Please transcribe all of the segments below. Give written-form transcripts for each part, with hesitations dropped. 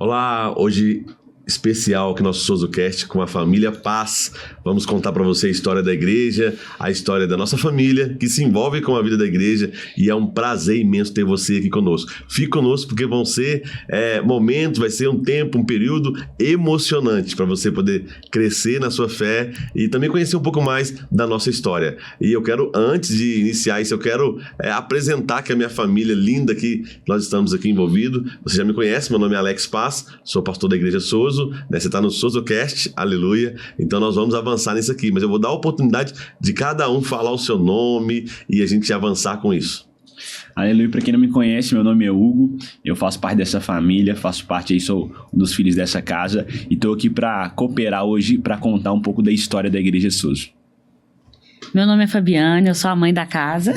Olá, hoje especial aqui no nosso SouzoCast com a família Paz. Vamos contar para você a história da igreja, a história da nossa família, que se envolve com a vida da igreja, e é um prazer imenso ter você aqui conosco. Fique conosco porque vão ser momentos, vai ser um tempo, um período emocionante para você poder crescer na sua fé e também conhecer um pouco mais da nossa história. E eu quero, antes de iniciar isso, eu quero apresentar que a minha família linda que nós estamos aqui envolvidos. Você já me conhece, meu nome é Alex Paz, sou pastor da igreja Souzo. Né? Você está no SouzoCast, aleluia. Então nós vamos avançar nisso aqui, mas eu vou dar a oportunidade de cada um falar o seu nome e a gente avançar com isso. Aleluia. Para quem não me conhece, meu nome é Hugo, eu faço parte dessa família, faço parte aí, sou um dos filhos dessa casa e estou aqui para cooperar hoje, para contar um pouco da história da igreja Souzo. Meu nome é Fabiane, eu sou a mãe da casa.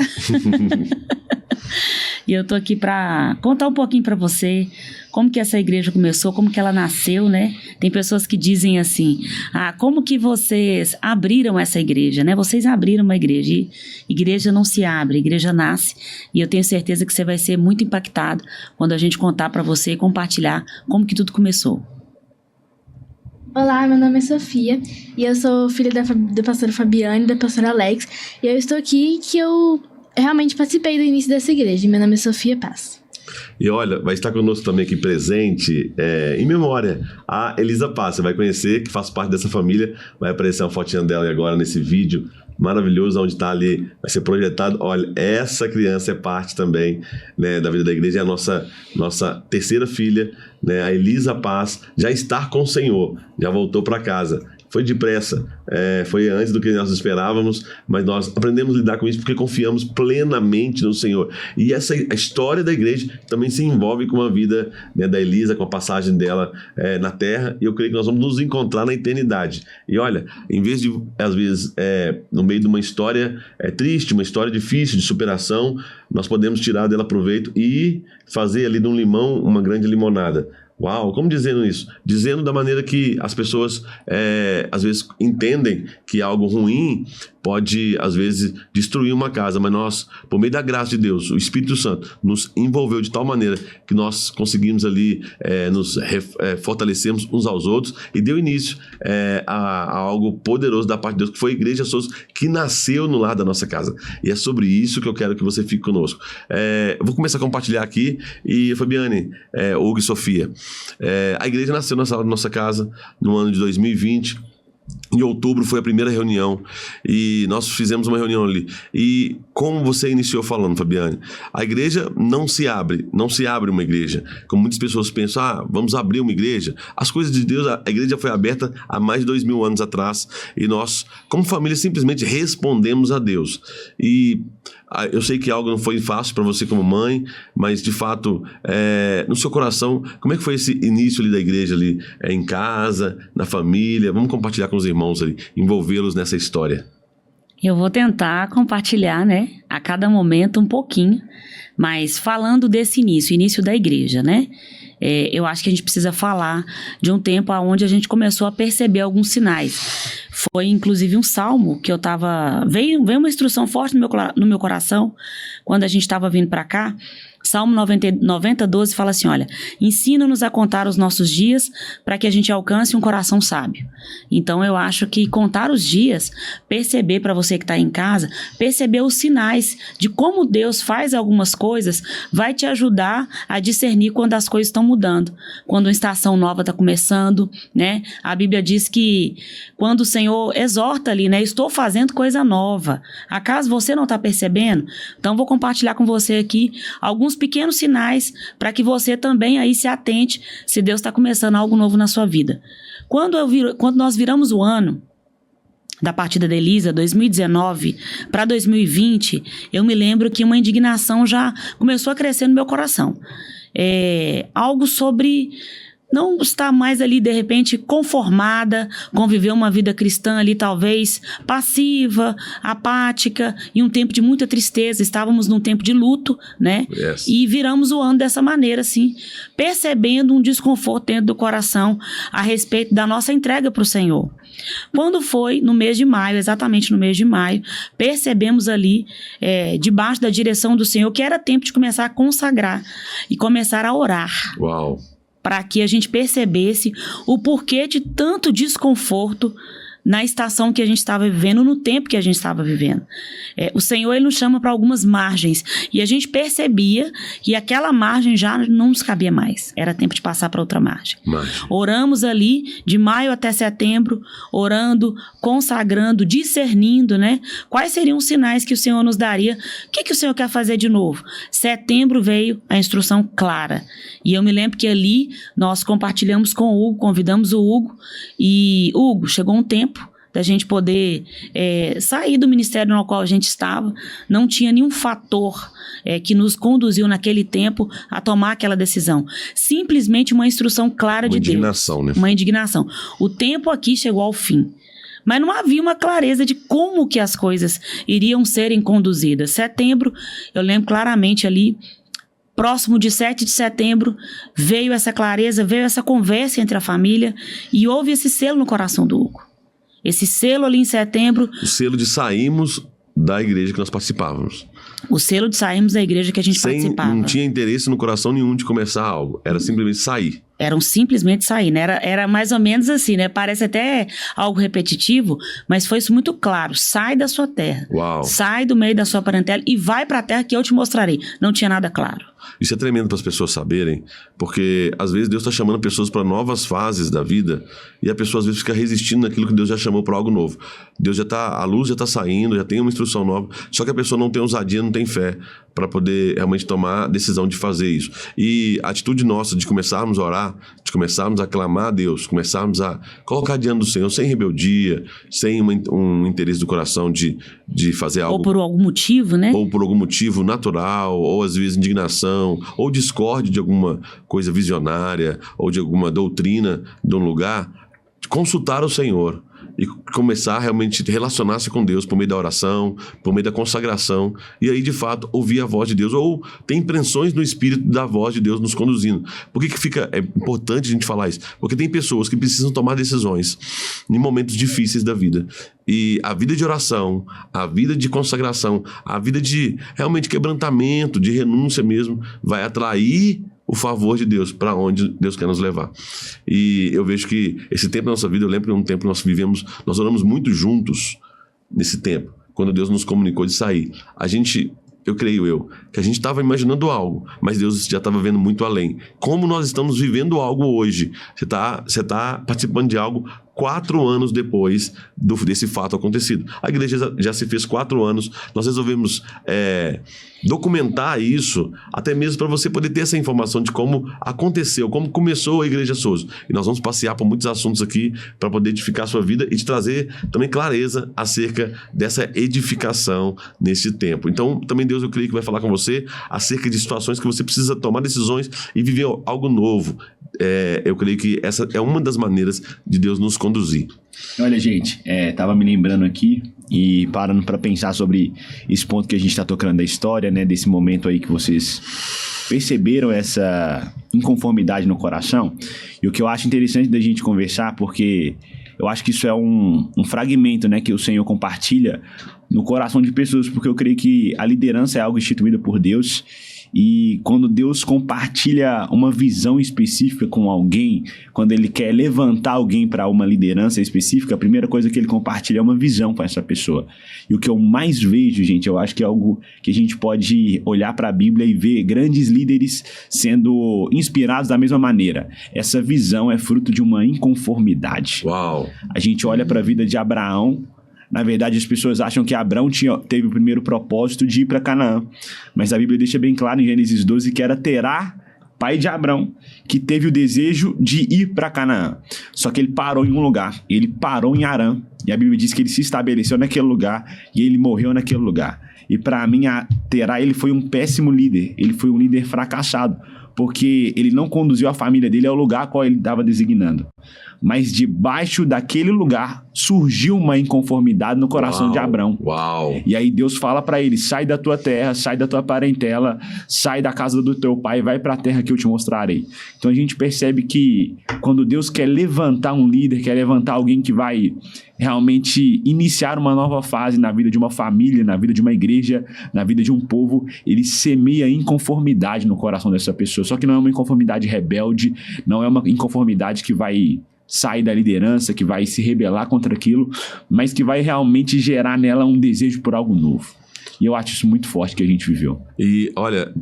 E eu tô aqui para contar um pouquinho para você como que essa igreja começou, como que ela nasceu, né? Tem pessoas que dizem assim, como que vocês abriram essa igreja, né? Vocês abriram uma igreja, e igreja não se abre, igreja nasce. E eu tenho certeza que você vai ser muito impactado quando a gente contar para você e compartilhar como que tudo começou. Olá, meu nome é Sofia e eu sou filha da pastora Fabiane e da pastora Alex. E eu estou aqui que eu realmente participei do início dessa igreja. Meu nome é Sofia Paz. E olha, vai estar conosco também aqui presente, em memória, a Elisa Paz. Você vai conhecer, que faz parte dessa família. Vai aparecer uma fotinha dela agora nesse vídeo maravilhoso, onde está ali, vai ser projetado. Olha, essa criança é parte também, né, da vida da igreja. É a nossa terceira filha, né, a Elisa Paz, já está com o Senhor, já voltou para casa. Foi depressa, foi antes do que nós esperávamos, mas nós aprendemos a lidar com isso porque confiamos plenamente no Senhor. E a história da igreja também se envolve com a vida, né, da Elisa, com a passagem dela na terra, e eu creio que nós vamos nos encontrar na eternidade. E olha, em vez de, às vezes, no meio de uma história triste, uma história difícil de superação, nós podemos tirar dela proveito e fazer ali de um limão uma grande limonada. Uau, como dizendo isso? Dizendo da maneira que as pessoas às vezes entendem que algo ruim pode, às vezes, destruir uma casa, mas nós, por meio da graça de Deus, o Espírito Santo nos envolveu de tal maneira que nós conseguimos ali nos fortalecermos uns aos outros e deu início a algo poderoso da parte de Deus, que foi a Igreja Souzo, que nasceu no lar da nossa casa. E é sobre isso que eu quero que você fique conosco. Eu vou começar a compartilhar aqui, e Fabiane, Hugo e Sofia, a igreja nasceu na sala da nossa casa no ano de 2020. Em outubro foi a primeira reunião e nós fizemos uma reunião ali. E como você iniciou falando, Fabiane, a igreja não se abre uma igreja. Como muitas pessoas pensam, vamos abrir uma igreja. As coisas de Deus, a igreja foi aberta há mais de 2000 anos atrás e nós, como família, simplesmente respondemos a Deus. E eu sei que algo não foi fácil para você como mãe, mas de fato, no seu coração, como é que foi esse início ali da igreja ali, em casa, na família? Vamos compartilhar com os irmãos ali, envolvê-los nessa história. Eu vou tentar compartilhar, né, a cada momento um pouquinho, mas falando desse início da igreja, né? Eu acho que a gente precisa falar de um tempo onde a gente começou a perceber alguns sinais. Foi inclusive um salmo que veio uma instrução forte no meu coração quando a gente estava vindo para cá. Salmo 90, 12 fala assim, olha, ensina-nos a contar os nossos dias para que a gente alcance um coração sábio. Então eu acho que contar os dias, perceber, para você que está em casa, perceber os sinais de como Deus faz algumas coisas, vai te ajudar a discernir quando as coisas estão mudando, quando uma estação nova está começando, né? A Bíblia diz que quando o Senhor exorta ali, né? Estou fazendo coisa nova. Acaso você não está percebendo? Então vou compartilhar com você aqui alguns pequenos sinais para que você também aí se atente se Deus está começando algo novo na sua vida. Quando nós viramos o ano da partida da Elisa, 2019 para 2020, eu me lembro que uma indignação já começou a crescer no meu coração. Algo sobre não estar mais ali, de repente, conformada com viver uma vida cristã ali, talvez passiva, apática, e um tempo de muita tristeza. Estávamos num tempo de luto, né? Yes. E viramos o ano dessa maneira, assim, percebendo um desconforto dentro do coração a respeito da nossa entrega para o Senhor. Quando foi no mês de maio, exatamente no mês de maio, percebemos ali, debaixo da direção do Senhor, que era tempo de começar a consagrar e começar a orar. Uau! para que a gente percebesse o porquê de tanto desconforto na estação que a gente estava vivendo, no tempo que a gente estava vivendo. O Senhor, Ele nos chama para algumas margens, e a gente percebia que aquela margem já não nos cabia mais. Era tempo de passar para outra margem. Oramos ali, de maio até setembro, orando, consagrando, discernindo, né? Quais seriam os sinais que o Senhor nos daria? O que o Senhor quer fazer de novo? Setembro veio a instrução clara. E eu me lembro que ali nós compartilhamos com o Hugo, convidamos o Hugo, e Hugo, chegou um tempo da gente poder sair do ministério no qual a gente estava. Não tinha nenhum fator que nos conduziu naquele tempo a tomar aquela decisão. Simplesmente uma instrução clara de Deus. Uma indignação, né? Uma indignação. O tempo aqui chegou ao fim. Mas não havia uma clareza de como que as coisas iriam serem conduzidas. Setembro, eu lembro claramente ali, próximo de 7 de setembro, veio essa clareza, veio essa conversa entre a família e houve esse selo no coração do Hugo. Esse selo ali em setembro... O selo de saímos da igreja que nós participávamos. O selo de saímos da igreja que a gente participava. Não tinha interesse no coração nenhum de começar algo. Era simplesmente sair. Eram simplesmente sair, né? Era mais ou menos assim, né? Parece até algo repetitivo, mas foi isso muito claro. Sai da sua terra. Uau. Sai do meio da sua parentela e vai para a terra que eu te mostrarei. Não tinha nada claro. Isso é tremendo para as pessoas saberem, porque às vezes Deus está chamando pessoas para novas fases da vida e a pessoa às vezes fica resistindo naquilo que Deus já chamou para algo novo. A luz já está saindo, já tem uma instrução nova, só que a pessoa não tem ousadia, não tem fé para poder realmente tomar a decisão de fazer isso. E a atitude nossa de começarmos a orar, de começarmos a clamar a Deus, começarmos a colocar diante do Senhor sem rebeldia, sem um interesse do coração de fazer algo... Ou por algum motivo, né? Ou por algum motivo natural, ou às vezes indignação, ou discórdia de alguma coisa visionária, ou de alguma doutrina de um lugar, consultar o Senhor e começar a realmente relacionar-se com Deus por meio da oração, por meio da consagração, e aí de fato ouvir a voz de Deus, ou ter impressões no Espírito da voz de Deus nos conduzindo. Por que é importante a gente falar isso? Porque tem pessoas que precisam tomar decisões em momentos difíceis da vida, e a vida de oração, a vida de consagração, a vida de realmente quebrantamento, de renúncia mesmo, vai atrair o favor de Deus para onde Deus quer nos levar. E eu vejo que esse tempo da nossa vida, eu lembro que um tempo nós vivemos, nós oramos muito juntos nesse tempo, quando Deus nos comunicou de sair. Eu creio que a gente estava imaginando algo, mas Deus já estava vendo muito além. Como nós estamos vivendo algo hoje? Você tá participando de algo 4 anos depois desse fato acontecido. A igreja já se fez 4 anos, nós resolvemos documentar isso, até mesmo para você poder ter essa informação de como aconteceu, como começou a Igreja Souza. E nós vamos passear por muitos assuntos aqui para poder edificar a sua vida e te trazer também clareza acerca dessa edificação nesse tempo. Então, também Deus, eu creio que vai falar com você acerca de situações que você precisa tomar decisões e viver algo novo. Eu creio que essa é uma das maneiras de Deus nos conduzir. Olha, gente, tava me lembrando aqui e parando para pensar sobre esse ponto que a gente está tocando da história, né, desse momento aí que vocês perceberam essa inconformidade no coração. E o que eu acho interessante da gente conversar, porque eu acho que isso é um fragmento, né, que o Senhor compartilha no coração de pessoas, porque eu creio que a liderança é algo instituído por Deus. E quando Deus compartilha uma visão específica com alguém, quando Ele quer levantar alguém para uma liderança específica, a primeira coisa que Ele compartilha é uma visão com essa pessoa. E o que eu mais vejo, gente, eu acho que é algo que a gente pode olhar para a Bíblia e ver grandes líderes sendo inspirados da mesma maneira. Essa visão é fruto de uma inconformidade. Uau! A gente olha para a vida de Abraão. Na verdade, as pessoas acham que Abraão teve o primeiro propósito de ir para Canaã. Mas a Bíblia deixa bem claro em Gênesis 12 que era Terá, pai de Abraão, que teve o desejo de ir para Canaã. Só que ele parou em um lugar. Ele parou em Harã. E a Bíblia diz que ele se estabeleceu naquele lugar e ele morreu naquele lugar. E para mim, Terá, ele foi um péssimo líder. Ele foi um líder fracassado, porque ele não conduziu a família dele ao lugar ao qual ele estava designando. Mas debaixo daquele lugar surgiu uma inconformidade no coração de Abraão. Uau. E aí Deus fala para ele: sai da tua terra, sai da tua parentela, sai da casa do teu pai, vai para a terra que eu te mostrarei. Então a gente percebe que quando Deus quer levantar um líder, quer levantar alguém que vai realmente iniciar uma nova fase na vida de uma família, na vida de uma igreja, na vida de um povo, ele semeia inconformidade no coração dessa pessoa. Só que não é uma inconformidade rebelde, não é uma inconformidade que vai sair da liderança, que vai se rebelar contra aquilo, mas que vai realmente gerar nela um desejo por algo novo. E eu acho isso muito forte que a gente viveu. E, olha,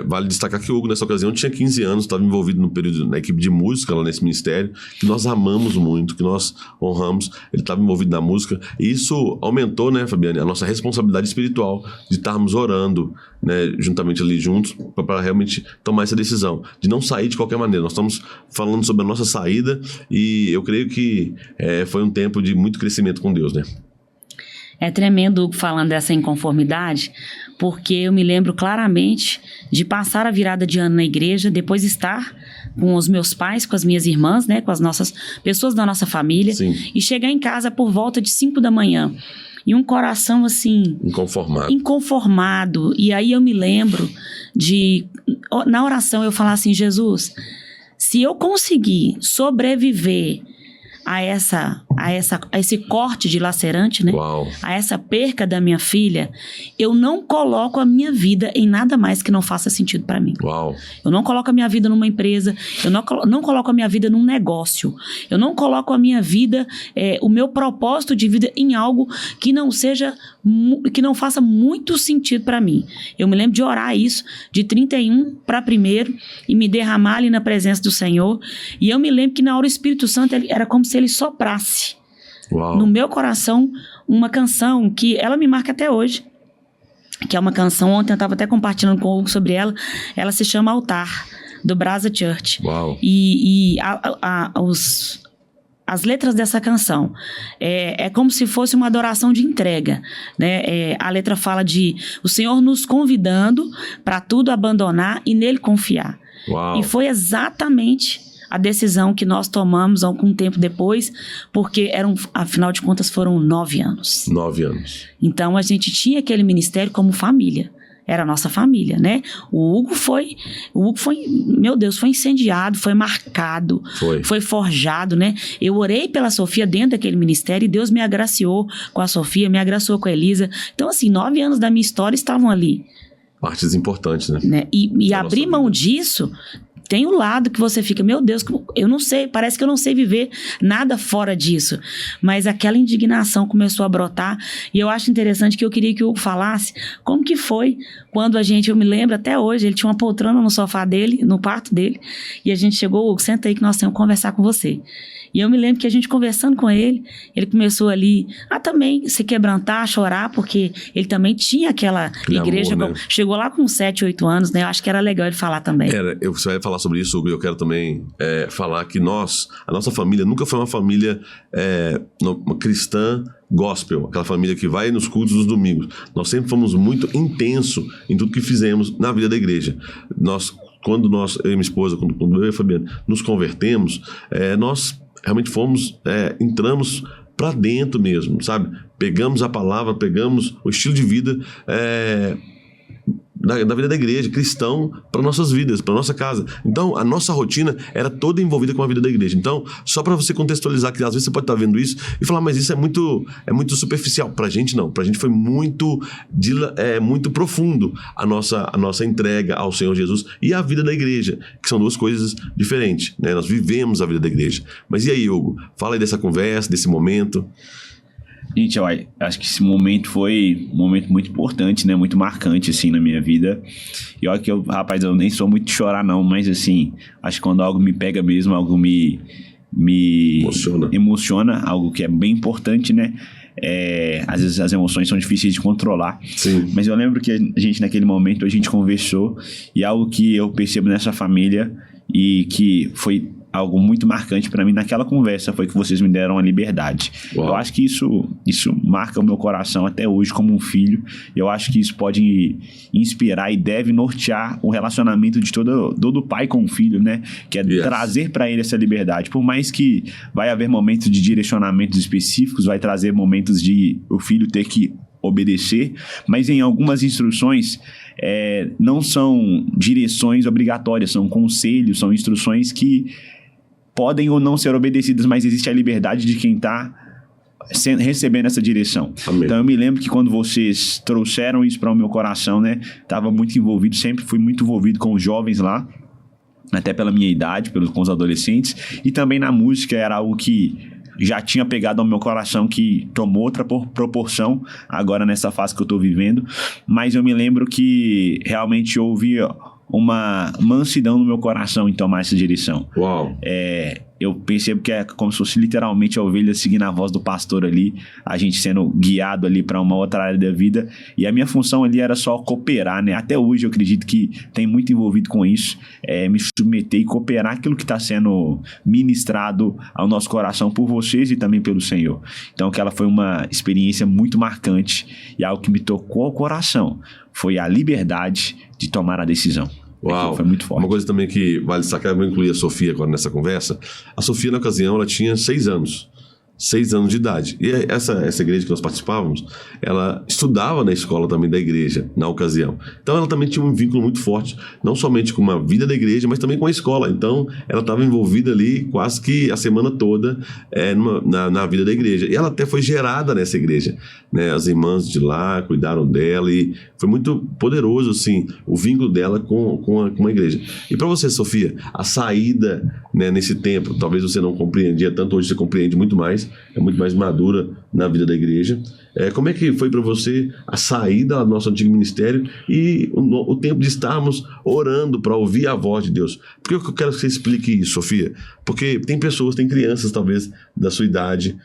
vale destacar que o Hugo, nessa ocasião, tinha 15 anos, estava envolvido no período na equipe de música lá nesse ministério, que nós amamos muito, que nós honramos. Ele estava envolvido na música. E isso aumentou, né, Fabiane, a nossa responsabilidade espiritual de estarmos orando, né, juntamente ali juntos, para realmente tomar essa decisão, de não sair de qualquer maneira. Nós estamos falando sobre a nossa saída e eu creio que foi um tempo de muito crescimento com Deus, né? É tremendo falando dessa inconformidade, porque eu me lembro claramente de passar a virada de ano na igreja, depois estar com os meus pais, com as minhas irmãs, né, com as nossas pessoas da nossa família, Sim. E chegar em casa por volta de 5 da manhã. E um coração assim... Inconformado. E aí eu me lembro de... Na oração eu falar assim, Jesus, se eu conseguir sobreviver a esse corte dilacerante, né? Uau. A essa perca da minha filha, eu não coloco a minha vida em nada mais que não faça sentido para mim. Uau. Eu não coloco a minha vida numa empresa, eu não coloco a minha vida num negócio, eu não coloco a minha vida, o meu propósito de vida em algo que não seja, que não faça muito sentido para mim. Eu me lembro de orar isso, de 31 para 1º, e me derramar ali na presença do Senhor, e eu me lembro que na hora o Espírito Santo era como se ele soprasse Uau. no meu coração uma canção que ela me marca até hoje, que é uma canção, ontem eu estava até compartilhando com o Hugo sobre ela se chama Altar, do Brasa Church. Uau. E as letras dessa canção é como se fosse uma adoração de entrega, né? A letra fala de o Senhor nos convidando para tudo abandonar e nele confiar. Uau. E foi exatamente a decisão que nós tomamos algum tempo depois, porque afinal de contas foram 9 anos. 9 anos. Então a gente tinha aquele ministério como família. Era a nossa família, né? O Hugo foi, meu Deus, foi incendiado, foi marcado, foi forjado, né? Eu orei pela Sofia dentro daquele ministério e Deus me agraciou com a Sofia, me agraciou com a Elisa. Então, assim, 9 anos da minha história estavam ali. Partes importantes, né? E abrir mão disso... Tem o lado que você fica, meu Deus, eu não sei, parece que eu não sei viver nada fora disso. Mas aquela indignação começou a brotar e eu acho interessante que eu queria que o Hugo falasse como que foi quando eu me lembro até hoje, ele tinha uma poltrona no sofá dele, no quarto dele, e a gente chegou, Hugo, senta aí que nós temos que conversar com você. E eu me lembro que a gente conversando com ele começou ali a também se quebrantar, a chorar, porque ele também tinha aquela igreja, amor, né? Chegou lá com 7, 8 anos, né? Eu acho que era legal ele falar também. Você vai falar sobre isso, Hugo, e eu quero também falar que a nossa família nunca foi uma família uma cristã gospel, aquela família que vai nos cultos dos domingos. Nós sempre fomos muito intenso em tudo que fizemos na vida da igreja. Quando eu e minha esposa, quando eu e a Fabiana nos convertemos, nós realmente entramos para dentro mesmo, sabe? Pegamos a palavra, pegamos o estilo de vida da vida da igreja, cristão, para nossas vidas, para nossa casa. Então, a nossa rotina era toda envolvida com a vida da igreja. Então, só para você contextualizar, que às vezes você pode estar vendo isso e falar, mas isso é muito superficial. Pra gente não, pra gente foi muito profundo a nossa entrega ao Senhor Jesus e a vida da igreja, que são duas coisas diferentes, né? Nós vivemos a vida da igreja. Mas e aí, Hugo? Fala aí dessa conversa, desse momento. Gente, olha, acho que esse momento foi um momento muito importante, né? Muito marcante, assim, na minha vida. E olha que eu nem sou muito de chorar, não. Mas, assim, acho que quando algo me pega mesmo, algo me emociona, algo que é bem importante, né? Às vezes as emoções são difíceis de controlar. Sim. Mas eu lembro que a gente, naquele momento, a gente conversou. E algo que eu percebo nessa família e que foi algo muito marcante para mim naquela conversa foi que vocês me deram a liberdade. Uau. Eu acho que isso marca o meu coração até hoje como um filho. Eu acho que isso pode inspirar e deve nortear o relacionamento de todo pai com o filho, né? Que é trazer para ele essa liberdade. Por mais que vai haver momentos de direcionamentos específicos, vai trazer momentos de o filho ter que obedecer, mas em algumas instruções não são direções obrigatórias, são conselhos, são instruções que podem ou não ser obedecidas, mas existe a liberdade de quem está recebendo essa direção. Amém. Então eu me lembro que quando vocês trouxeram isso para o meu coração, né, estava muito envolvido, sempre fui muito envolvido com os jovens lá, até pela minha idade, com os adolescentes, e também na música era algo que já tinha pegado ao meu coração, que tomou outra proporção agora nessa fase que eu estou vivendo, mas eu me lembro que realmente houve uma mansidão no meu coração em tomar essa direção. Uau! Eu percebo que é como se fosse literalmente a ovelha seguindo a voz do pastor ali, a gente sendo guiado ali para uma outra área da vida, e a minha função ali era só cooperar, né? Até hoje eu acredito que tem muito envolvido com isso, me submeter e cooperar aquilo que está sendo ministrado ao nosso coração por vocês e também pelo Senhor. Então aquela foi uma experiência muito marcante, e algo que me tocou ao coração foi a liberdade de tomar a decisão. Uau, foi muito forte. Uma coisa também que vale destacar, eu vou incluir a Sofia agora nessa conversa. A Sofia, na ocasião, ela tinha 6 anos. 6 anos de idade. E essa igreja que nós participávamos, ela estudava na escola também da igreja, na ocasião. Então ela também tinha um vínculo muito forte, não somente com a vida da igreja, mas também com a escola. Então ela estava envolvida ali quase que a semana toda na vida da igreja. E ela até foi gerada nessa igreja, né? As irmãs de lá cuidaram dela e foi muito poderoso, assim, o vínculo dela com a igreja. E para você, Sofia, a saída, né, nesse tempo, talvez você não compreendia tanto, hoje você compreende muito mais, é muito mais madura na vida da igreja. Como é que foi para você a saída do nosso antigo ministério e o tempo de estarmos orando para ouvir a voz de Deus? Por que eu quero que você explique isso, Sofia? Porque tem pessoas, tem crianças talvez da sua idade,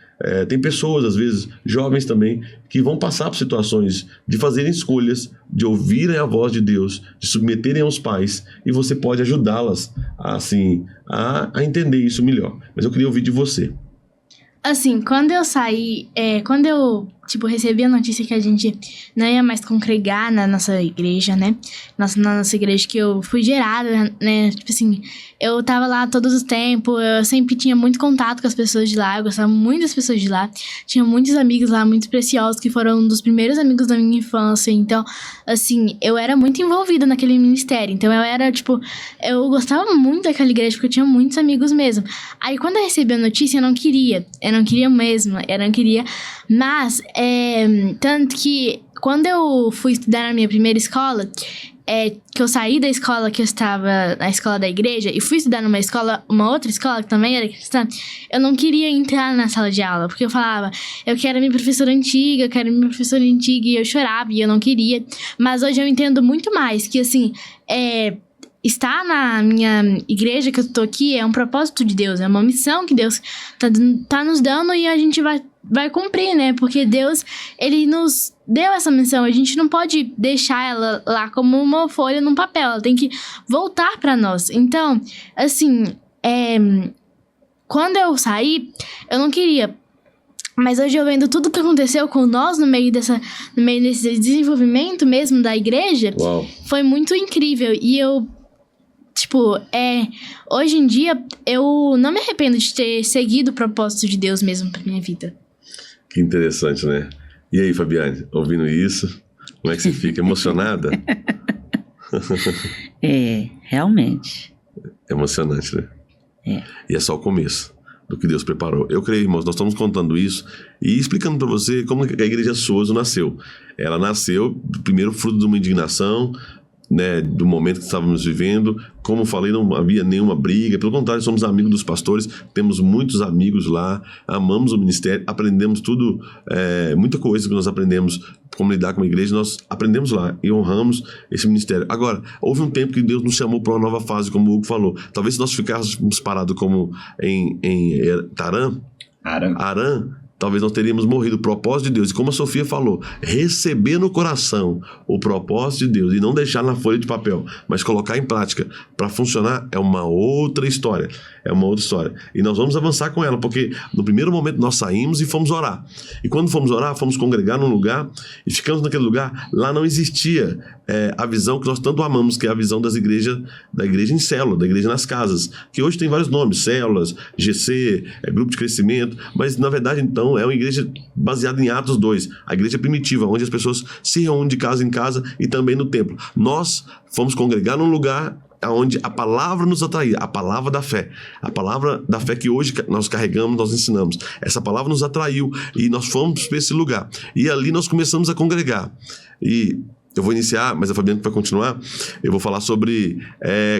tem pessoas, às vezes, jovens também, que vão passar por situações de fazerem escolhas, de ouvirem a voz de Deus, de submeterem aos pais, e você pode ajudá-las assim, a entender isso melhor. Mas eu queria ouvir de você. Assim, quando eu saí, quando eu, recebi a notícia que a gente não ia mais congregar na nossa igreja, né? Na nossa igreja que eu fui gerada, né? Eu tava lá todos os tempos, eu sempre tinha muito contato com as pessoas de lá, eu gostava muito das pessoas de lá. Tinha muitos amigos lá, muito preciosos, que foram um dos primeiros amigos da minha infância. Então, assim, eu era muito envolvida naquele ministério. Então, eu gostava muito daquela igreja, porque eu tinha muitos amigos mesmo. Aí, quando eu recebi a notícia, eu não queria mesmo, mas, tanto que quando eu fui estudar na minha primeira escola, que eu saí da escola que eu estava, na escola da igreja, e fui estudar uma outra escola que também era cristã, eu não queria entrar na sala de aula, porque eu falava, eu quero minha professora antiga, e eu chorava, e eu não queria. Mas hoje eu entendo muito mais, que assim, estar na minha igreja que eu tô aqui é um propósito de Deus, é uma missão que Deus tá nos dando, e a gente vai cumprir, né? Porque Deus, Ele nos deu essa missão. A gente não pode deixar ela lá como uma folha num papel. Ela tem que voltar pra nós. Então, assim, quando eu saí, eu não queria. Mas hoje eu vendo tudo que aconteceu com nós no meio desse desenvolvimento mesmo da igreja, Uau. Foi muito incrível. E eu, hoje em dia, eu não me arrependo de ter seguido o propósito de Deus mesmo pra minha vida. Que interessante, né? E aí, Fabiane, ouvindo isso, como é que você fica? Emocionada? Realmente. É emocionante, né? E é só o começo do que Deus preparou. Eu creio, irmãos, nós estamos contando isso e explicando para você como a igreja Sozo nasceu. Ela nasceu, primeiro, fruto de uma indignação, né, do momento que estávamos vivendo. Como falei, não havia nenhuma briga, pelo contrário, somos amigos dos pastores, temos muitos amigos lá, amamos o ministério, aprendemos tudo, muita coisa que nós aprendemos, como lidar com a igreja, nós aprendemos lá e honramos esse ministério. Agora, houve um tempo que Deus nos chamou para uma nova fase, como o Hugo falou. Talvez se nós ficássemos parados como em Harã, talvez nós teríamos morrido. O propósito de Deus, e como a Sofia falou, receber no coração o propósito de Deus e não deixar na folha de papel, mas colocar em prática para funcionar, é uma outra história. E nós vamos avançar com ela, porque no primeiro momento nós saímos e fomos orar. E quando fomos orar, fomos congregar num lugar e ficamos naquele lugar. Lá não existia a visão que nós tanto amamos, que é a visão da igreja em célula, da igreja nas casas, que hoje tem vários nomes, células, GC, grupo de crescimento, mas na verdade então é uma igreja baseada em Atos 2, a igreja primitiva, onde as pessoas se reúnem de casa em casa e também no templo. Nós fomos congregar num lugar aonde a palavra nos atraía, a palavra da fé que hoje nós carregamos, nós ensinamos. Essa palavra nos atraiu e nós fomos para esse lugar. E ali nós começamos a congregar. E eu vou iniciar, mas a Fabiana vai continuar. Eu vou falar sobre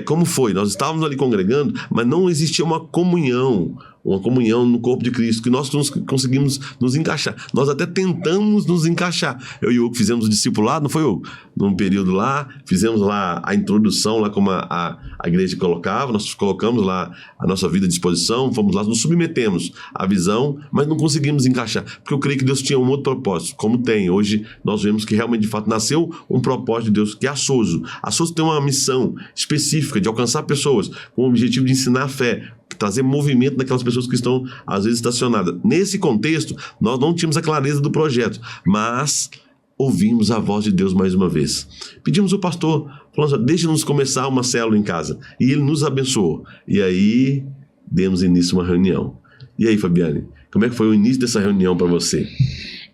como foi. Nós estávamos ali congregando, mas não existia uma comunhão no corpo de Cristo, que nós conseguimos nos encaixar. Nós até tentamos nos encaixar. Eu e o Hugo fizemos o discipulado, não foi, Hugo? Num período lá, fizemos lá a introdução, lá como a igreja colocava, nós colocamos lá a nossa vida à disposição, fomos lá, nos submetemos à visão, mas não conseguimos encaixar, porque eu creio que Deus tinha um outro propósito, como tem. Hoje nós vemos que realmente, de fato, nasceu um propósito de Deus, que é a Sozo. A Sozo tem uma missão específica de alcançar pessoas com o objetivo de ensinar a fé, trazer movimento naquelas pessoas que estão, às vezes, estacionadas. Nesse contexto, nós não tínhamos a clareza do projeto, mas ouvimos a voz de Deus mais uma vez. Pedimos ao pastor, falando, deixa-nos começar uma célula em casa. E ele nos abençoou. E aí, demos início a uma reunião. E aí, Fabiane, como é que foi o início dessa reunião para você?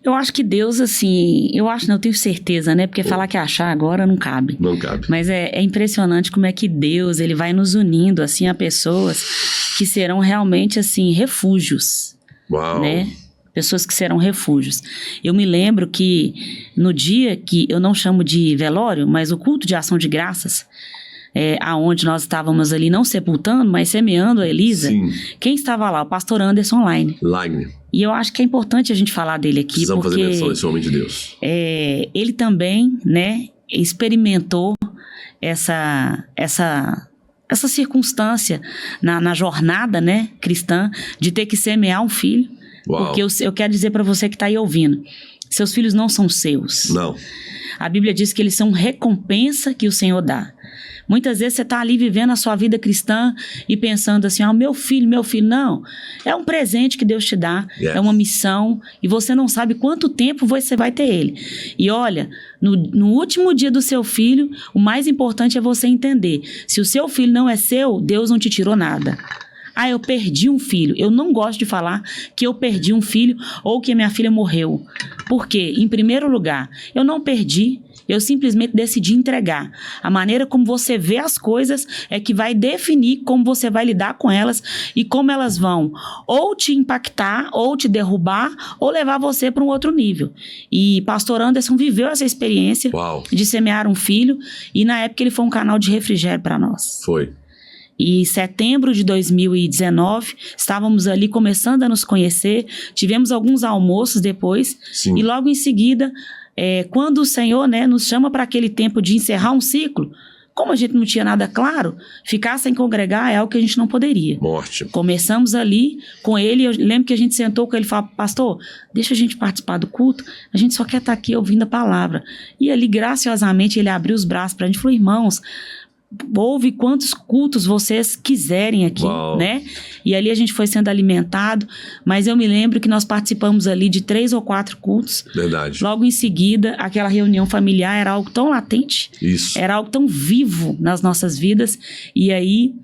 Eu acho que Deus, assim, eu tenho certeza, né? Porque falar que achar agora não cabe. Não cabe. Mas é impressionante como é que Deus, ele vai nos unindo, assim, a pessoas que serão realmente, assim, refúgios. Uau! Né? Pessoas que serão refúgios. Eu me lembro que no dia que, eu não chamo de velório, mas o culto de ação de graças, aonde nós estávamos ali não sepultando, mas semeando a Elisa. Sim. Quem estava lá? O pastor Anderson Laine. E eu acho que é importante a gente falar dele aqui, precisamos porque fazer menção desse homem de Deus. Ele também, né, experimentou essa circunstância na jornada, né, cristã, de ter que semear um filho. Uau. Porque eu quero dizer para você que está aí ouvindo, seus filhos não são seus. Não. A Bíblia diz que eles são recompensa que o Senhor dá. Muitas vezes você está ali vivendo a sua vida cristã e pensando assim, meu filho. Não, é um presente que Deus te dá, Yes. É uma missão e você não sabe quanto tempo você vai ter ele. E olha, no último dia do seu filho, o mais importante é você entender, se o seu filho não é seu, Deus não te tirou nada. Eu perdi um filho. Eu não gosto de falar que eu perdi um filho ou que minha filha morreu. Por quê? Em primeiro lugar, eu não perdi, eu simplesmente decidi entregar. A maneira como você vê as coisas é que vai definir como você vai lidar com elas e como elas vão ou te impactar, ou te derrubar, ou levar você para um outro nível. E pastor Anderson viveu essa experiência Uau. de semear um filho e na época ele foi um canal de refrigério para nós. Foi. E em setembro de 2019, estávamos ali começando a nos conhecer, tivemos alguns almoços depois. Sim. E logo em seguida, quando o Senhor, né, nos chama para aquele tempo de encerrar um ciclo, como a gente não tinha nada claro, ficar sem congregar é algo que a gente não poderia. Morte. Começamos ali com ele, eu lembro que a gente sentou com ele e falou, pastor, deixa a gente participar do culto, a gente só quer estar aqui ouvindo a palavra. E ali, graciosamente, ele abriu os braços para a gente e falou, irmãos, ouve quantos cultos vocês quiserem aqui, Uau. né? E ali a gente foi sendo alimentado, mas eu me lembro que nós participamos ali de 3 ou 4 cultos. Verdade. Logo em seguida, aquela reunião familiar era algo tão latente, Isso. era algo tão vivo nas nossas vidas, e aí,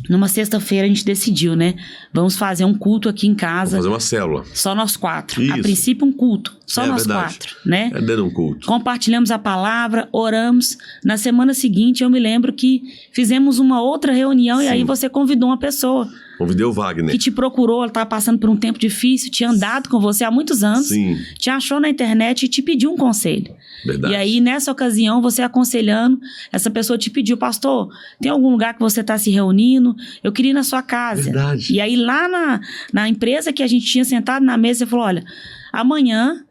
numa sexta-feira a gente decidiu, né? Vamos fazer um culto aqui em casa. Vamos fazer uma célula. Só nós 4. Isso. A princípio um culto, só nós verdade. 4, né? É dentro de um culto. Compartilhamos a palavra, oramos. Na semana seguinte, eu me lembro que fizemos uma outra reunião. Sim. E aí você convidou uma pessoa Convidei o Wagner. que te procurou, ela estava passando por um tempo difícil, tinha andado com você há muitos anos, Sim. te achou na internet e te pediu um conselho. Verdade. E aí, nessa ocasião, você aconselhando, essa pessoa te pediu, pastor, tem algum lugar que você está se reunindo? Eu queria ir na sua casa. Verdade. E aí, lá na empresa que a gente tinha sentado na mesa, você falou, olha, amanhã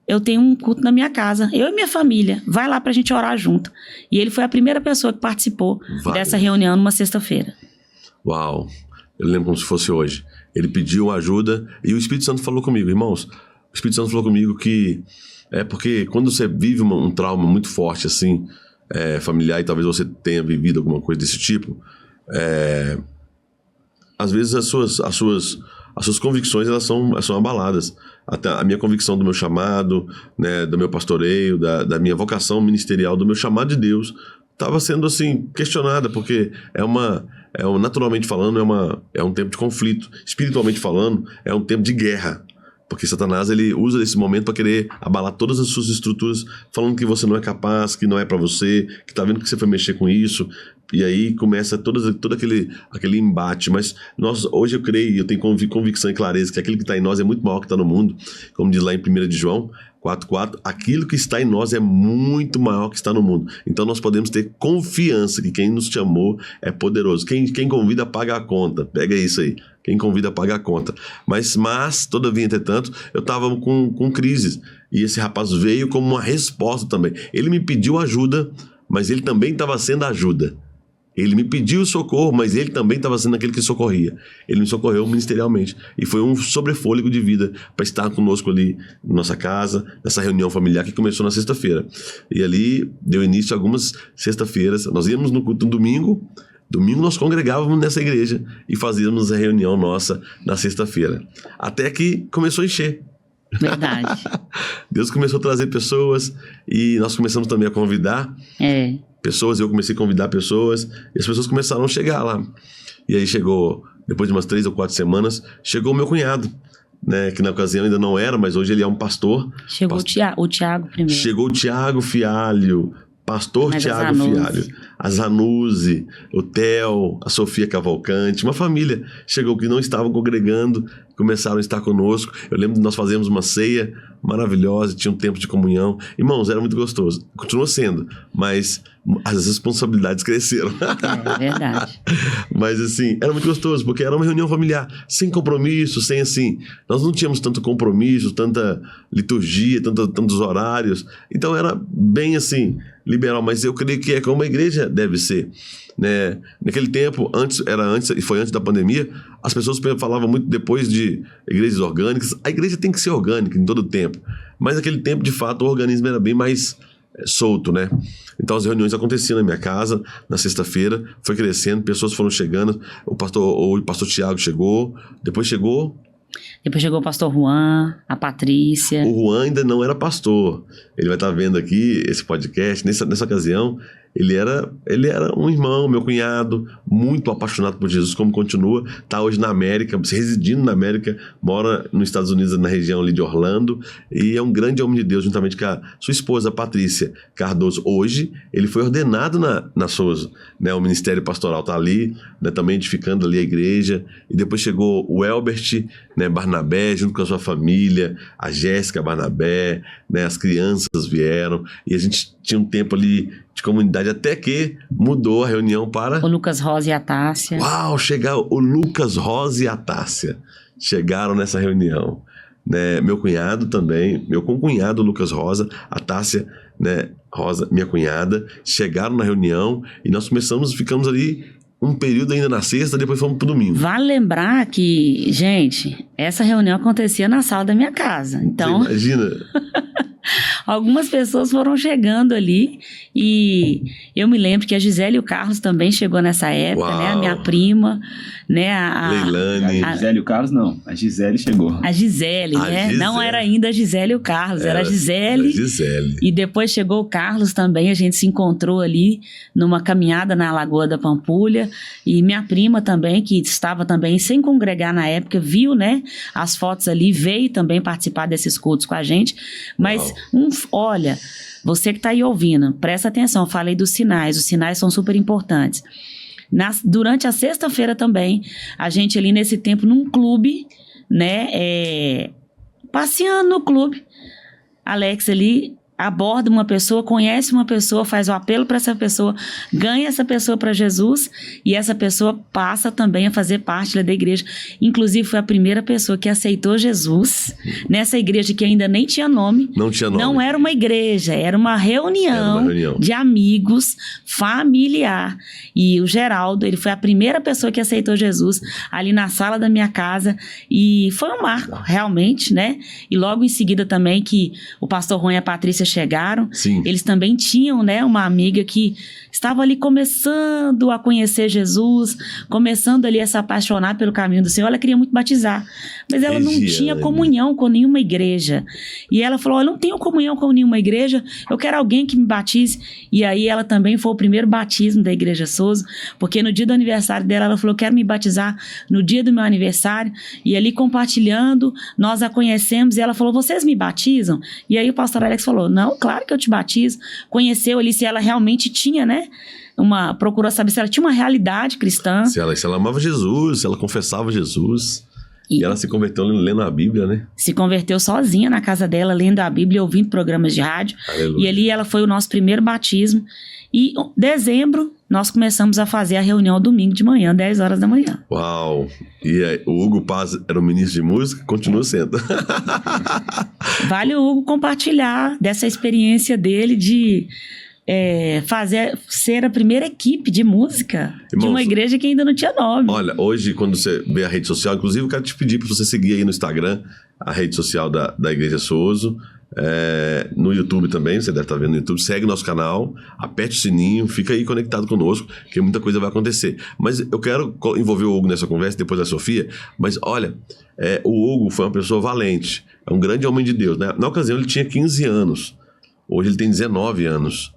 eu tenho um culto na minha casa, eu e minha família, vai lá pra gente orar junto. E ele foi a primeira pessoa que participou dessa reunião numa sexta-feira. Uau. Eu lembro como se fosse hoje. Ele pediu ajuda e o Espírito Santo falou comigo, irmãos. O Espírito Santo falou comigo que porque quando você vive um trauma muito forte assim, familiar, e talvez você tenha vivido alguma coisa desse tipo, às vezes as suas convicções elas são abaladas. Até a minha convicção do meu chamado, né, do meu pastoreio, da minha vocação ministerial, do meu chamado de Deus, estava sendo assim questionada, porque naturalmente falando é um tempo de conflito, espiritualmente falando é um tempo de guerra, porque Satanás ele usa esse momento para querer abalar todas as suas estruturas, falando que você não é capaz, que não é para você, que tá vendo que você foi mexer com isso, E aí começa todo aquele embate. Mas hoje eu creio, eu tenho convicção e clareza que aquilo que está em nós é muito maior que está no mundo. Como diz lá em 1 de João 4,4, aquilo que está em nós é muito maior que está no mundo. Então nós podemos ter confiança que quem nos chamou é poderoso. Quem convida paga a conta. Pega isso aí. Quem convida paga a conta. Mas todavia, entretanto, eu estava com crises. E esse rapaz veio como uma resposta também. Ele me pediu ajuda, mas ele também estava sendo ajuda. Ele me pediu socorro, mas ele também estava sendo aquele que socorria. Ele me socorreu ministerialmente. E foi um sobrefôlego de vida para estar conosco ali na nossa casa, nessa reunião familiar que começou na sexta-feira. E ali deu início a algumas sexta-feiras. Nós íamos no culto no domingo. Domingo nós congregávamos nessa igreja e fazíamos a reunião nossa na sexta-feira. Até que começou a encher. Verdade. Deus começou a trazer pessoas e nós começamos também a convidar pessoas. Eu comecei a convidar pessoas e as pessoas começaram a chegar lá. E aí chegou, depois de umas 3 ou 4 semanas, chegou o meu cunhado, né, que na ocasião ainda não era, mas hoje ele é um pastor. Chegou o Tiago primeiro. Chegou o Tiago Fialho, pastor Tiago Fialho, a Zanuzzi, o Theo, a Sofia Cavalcante, uma família chegou que não estavam congregando, começaram a estar conosco. Eu lembro de nós fazermos uma ceia maravilhosa, tinha um tempo de comunhão. Irmãos, era muito gostoso. Continua sendo, mas as responsabilidades cresceram. É verdade. Mas assim, era muito gostoso, porque era uma reunião familiar, sem compromisso, sem assim, nós não tínhamos tanto compromisso, tanta liturgia, tantos horários. Então era bem assim, liberal, mas eu creio que é como a igreja deve ser. Né? Naquele tempo, foi antes da pandemia, as pessoas falavam muito depois de igrejas orgânicas. A igreja tem que ser orgânica em todo o tempo, mas naquele tempo, de fato, o organismo era bem mais solto, né? Então as reuniões aconteciam na minha casa, na sexta-feira, foi crescendo, pessoas foram chegando, o pastor Tiago chegou, depois chegou o pastor Juan, a Patrícia. O Juan ainda não era pastor. Ele vai estar vendo aqui esse podcast. Nessa ocasião, ele era um irmão, meu cunhado, muito apaixonado por Jesus, como continua. Está hoje na América, residindo na América, mora nos Estados Unidos, na região ali de Orlando, e é um grande homem de Deus, juntamente com a sua esposa, Patrícia Cardoso. Hoje, ele foi ordenado na Souza, né? O ministério pastoral está ali, né? Também edificando ali a igreja. E depois chegou o Elbert, né? Barnabé, junto com a sua família, a Jéssica Barnabé, né? As crianças vieram, e a gente tinha um tempo ali de comunidade, até que mudou a reunião para... O Lucas Rosa e a Tássia. Uau, o Lucas Rosa e a Tássia chegaram nessa reunião. Né? Meu cunhado também, meu concunhado Lucas Rosa, a Tássia, né, Rosa, minha cunhada, chegaram na reunião e nós ficamos ali um período ainda na sexta, depois fomos pro domingo. Vale lembrar que, gente, essa reunião acontecia na sala da minha casa. Então... Você imagina... Algumas pessoas foram chegando ali e eu me lembro que a Gisele e o Carlos também chegou nessa época, né? A minha prima, né? Leilane. A Gisele e o Carlos não, a Gisele chegou. A Gisele, né? Não era ainda a Gisele e o Carlos, era a Gisele. E depois chegou o Carlos também, a gente se encontrou ali numa caminhada na Lagoa da Pampulha e minha prima também, que estava também sem congregar na época, viu, né? As fotos ali, veio também participar desses cultos com a gente, mas olha, você que está aí ouvindo, presta atenção, eu falei dos sinais, os sinais são super importantes. Durante a sexta-feira também, a gente ali nesse tempo num clube, né, passeando no clube, Alex ali aborda uma pessoa, conhece uma pessoa, faz o apelo para essa pessoa, ganha essa pessoa para Jesus e essa pessoa passa também a fazer parte da igreja. Inclusive foi a primeira pessoa que aceitou Jesus nessa igreja que ainda nem tinha nome. Não tinha nome. Não era uma igreja, era uma reunião de amigos, familiar. E o Geraldo, ele foi a primeira pessoa que aceitou Jesus ali na sala da minha casa e foi um marco, realmente, né? E logo em seguida também que o pastor Juan e a Patrícia chegaram, Sim. Eles também tinham, né, uma amiga que estava ali começando a conhecer Jesus, começando ali a se apaixonar pelo caminho do Senhor. Ela queria muito batizar, mas ela não tinha comunhão com nenhuma igreja. E ela falou, eu não tenho comunhão com nenhuma igreja, eu quero alguém que me batize. E aí ela também foi o primeiro batismo da Igreja Souza, porque no dia do aniversário dela, ela falou, eu quero me batizar no dia do meu aniversário. E ali compartilhando, nós a conhecemos e ela falou, vocês me batizam? E aí o pastor Alex falou, não, claro que eu te batizo. Conheceu ali se ela realmente tinha, né, procurou saber se ela tinha uma realidade cristã. Se ela amava Jesus, se ela confessava Jesus. E ela se converteu lendo a Bíblia, né? Se converteu sozinha na casa dela, lendo a Bíblia, ouvindo programas de rádio. Aleluia. E ali ela foi o nosso primeiro batismo. E em dezembro, nós começamos a fazer a reunião domingo de manhã, 10 horas da manhã. Uau! E aí, o Hugo Paz era o ministro de música, continua sendo. Vale o Hugo compartilhar dessa experiência dele de ser a primeira equipe de música de uma igreja que ainda não tinha nome. Olha, hoje quando você vê a rede social, inclusive eu quero te pedir para você seguir aí no Instagram a rede social da Igreja Souso, no YouTube também, você deve estar vendo no YouTube, segue nosso canal, aperte o sininho, fica aí conectado conosco, que muita coisa vai acontecer. Mas eu quero envolver o Hugo nessa conversa, depois da Sofia, mas olha, o Hugo foi uma pessoa valente, é um grande homem de Deus, né? Na ocasião ele tinha 15 anos, hoje ele tem 19 anos.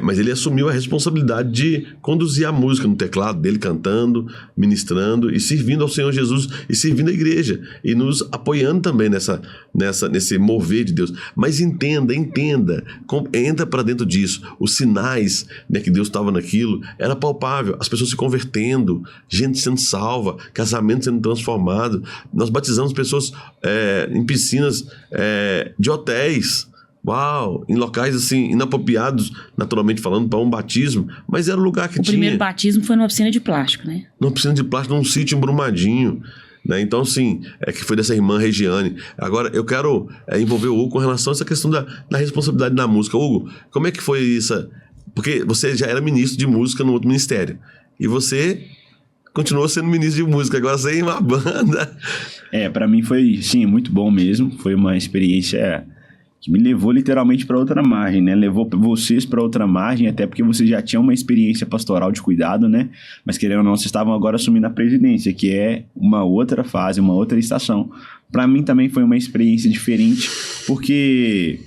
Mas ele assumiu a responsabilidade de conduzir a música no teclado dele, cantando, ministrando e servindo ao Senhor Jesus e servindo a igreja e nos apoiando também nesse mover de Deus. Mas entenda, entra para dentro disso. Os sinais, né, que Deus estava naquilo era palpável. As pessoas se convertendo, gente sendo salva, casamento sendo transformado. Nós batizamos pessoas em piscinas de hotéis. Uau, em locais assim, inapropriados, naturalmente falando, para um batismo, mas era o lugar que tinha. O primeiro batismo foi numa piscina de plástico, né? Numa piscina de plástico, num sítio embrumadinho, né? Então, assim, que foi dessa irmã Regiane. Agora, eu quero envolver o Hugo com relação a essa questão da responsabilidade na música. Hugo, como é que foi isso? Porque você já era ministro de música no outro ministério, e você continuou sendo ministro de música, agora sem uma banda. Para mim foi, sim, muito bom mesmo, foi uma experiência que me levou literalmente para outra margem, né? Levou vocês para outra margem, até porque vocês já tinham uma experiência pastoral de cuidado, né? Mas querendo ou não, vocês estavam agora assumindo a presidência, que é uma outra fase, uma outra estação. Para mim também foi uma experiência diferente, porque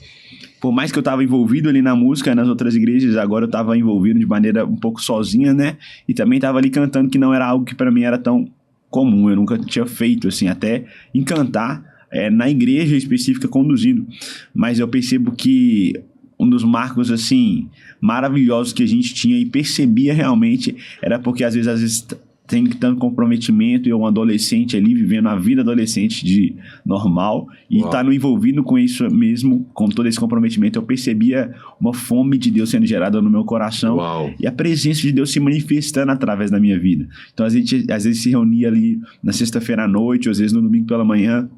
por mais que eu estava envolvido ali na música, nas outras igrejas, agora eu estava envolvido de maneira um pouco sozinha, né? E também estava ali cantando, que não era algo que para mim era tão comum, eu nunca tinha feito, assim, até em cantar na igreja específica conduzindo, mas eu percebo que um dos marcos assim maravilhosos que a gente tinha e percebia realmente era porque às vezes tem tanto comprometimento e um adolescente ali vivendo a vida adolescente de normal e tá envolvido com isso mesmo, com todo esse comprometimento. Eu percebia uma fome de Deus sendo gerada no meu coração. Uau. E a presença de Deus se manifestando através da minha vida. Então a gente às vezes se reunia ali na sexta-feira à noite, ou às vezes no domingo pela manhã,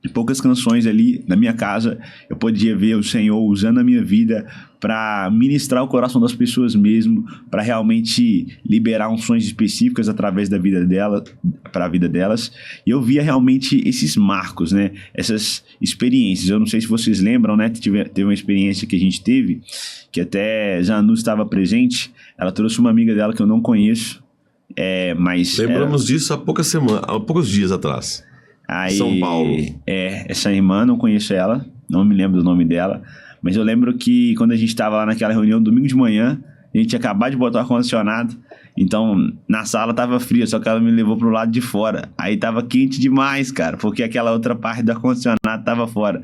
e poucas canções ali na minha casa, eu podia ver o Senhor usando a minha vida para ministrar o coração das pessoas mesmo, para realmente liberar unções específicas através da vida dela, para a vida delas. E eu via realmente esses marcos, né? Essas experiências. Eu não sei se vocês lembram, né? Teve uma experiência que a gente teve, que até Janu estava presente. Ela trouxe uma amiga dela que eu não conheço, mas... Lembramos disso há poucos dias atrás. Aí, São Paulo. Essa irmã, não conheço ela, não me lembro do nome dela, mas eu lembro que quando a gente estava lá naquela reunião, domingo de manhã, a gente tinha acabado de botar o ar-condicionado, então na sala tava fria, só que ela me levou pro lado de fora. Aí tava quente demais, cara, porque aquela outra parte do ar-condicionado tava fora.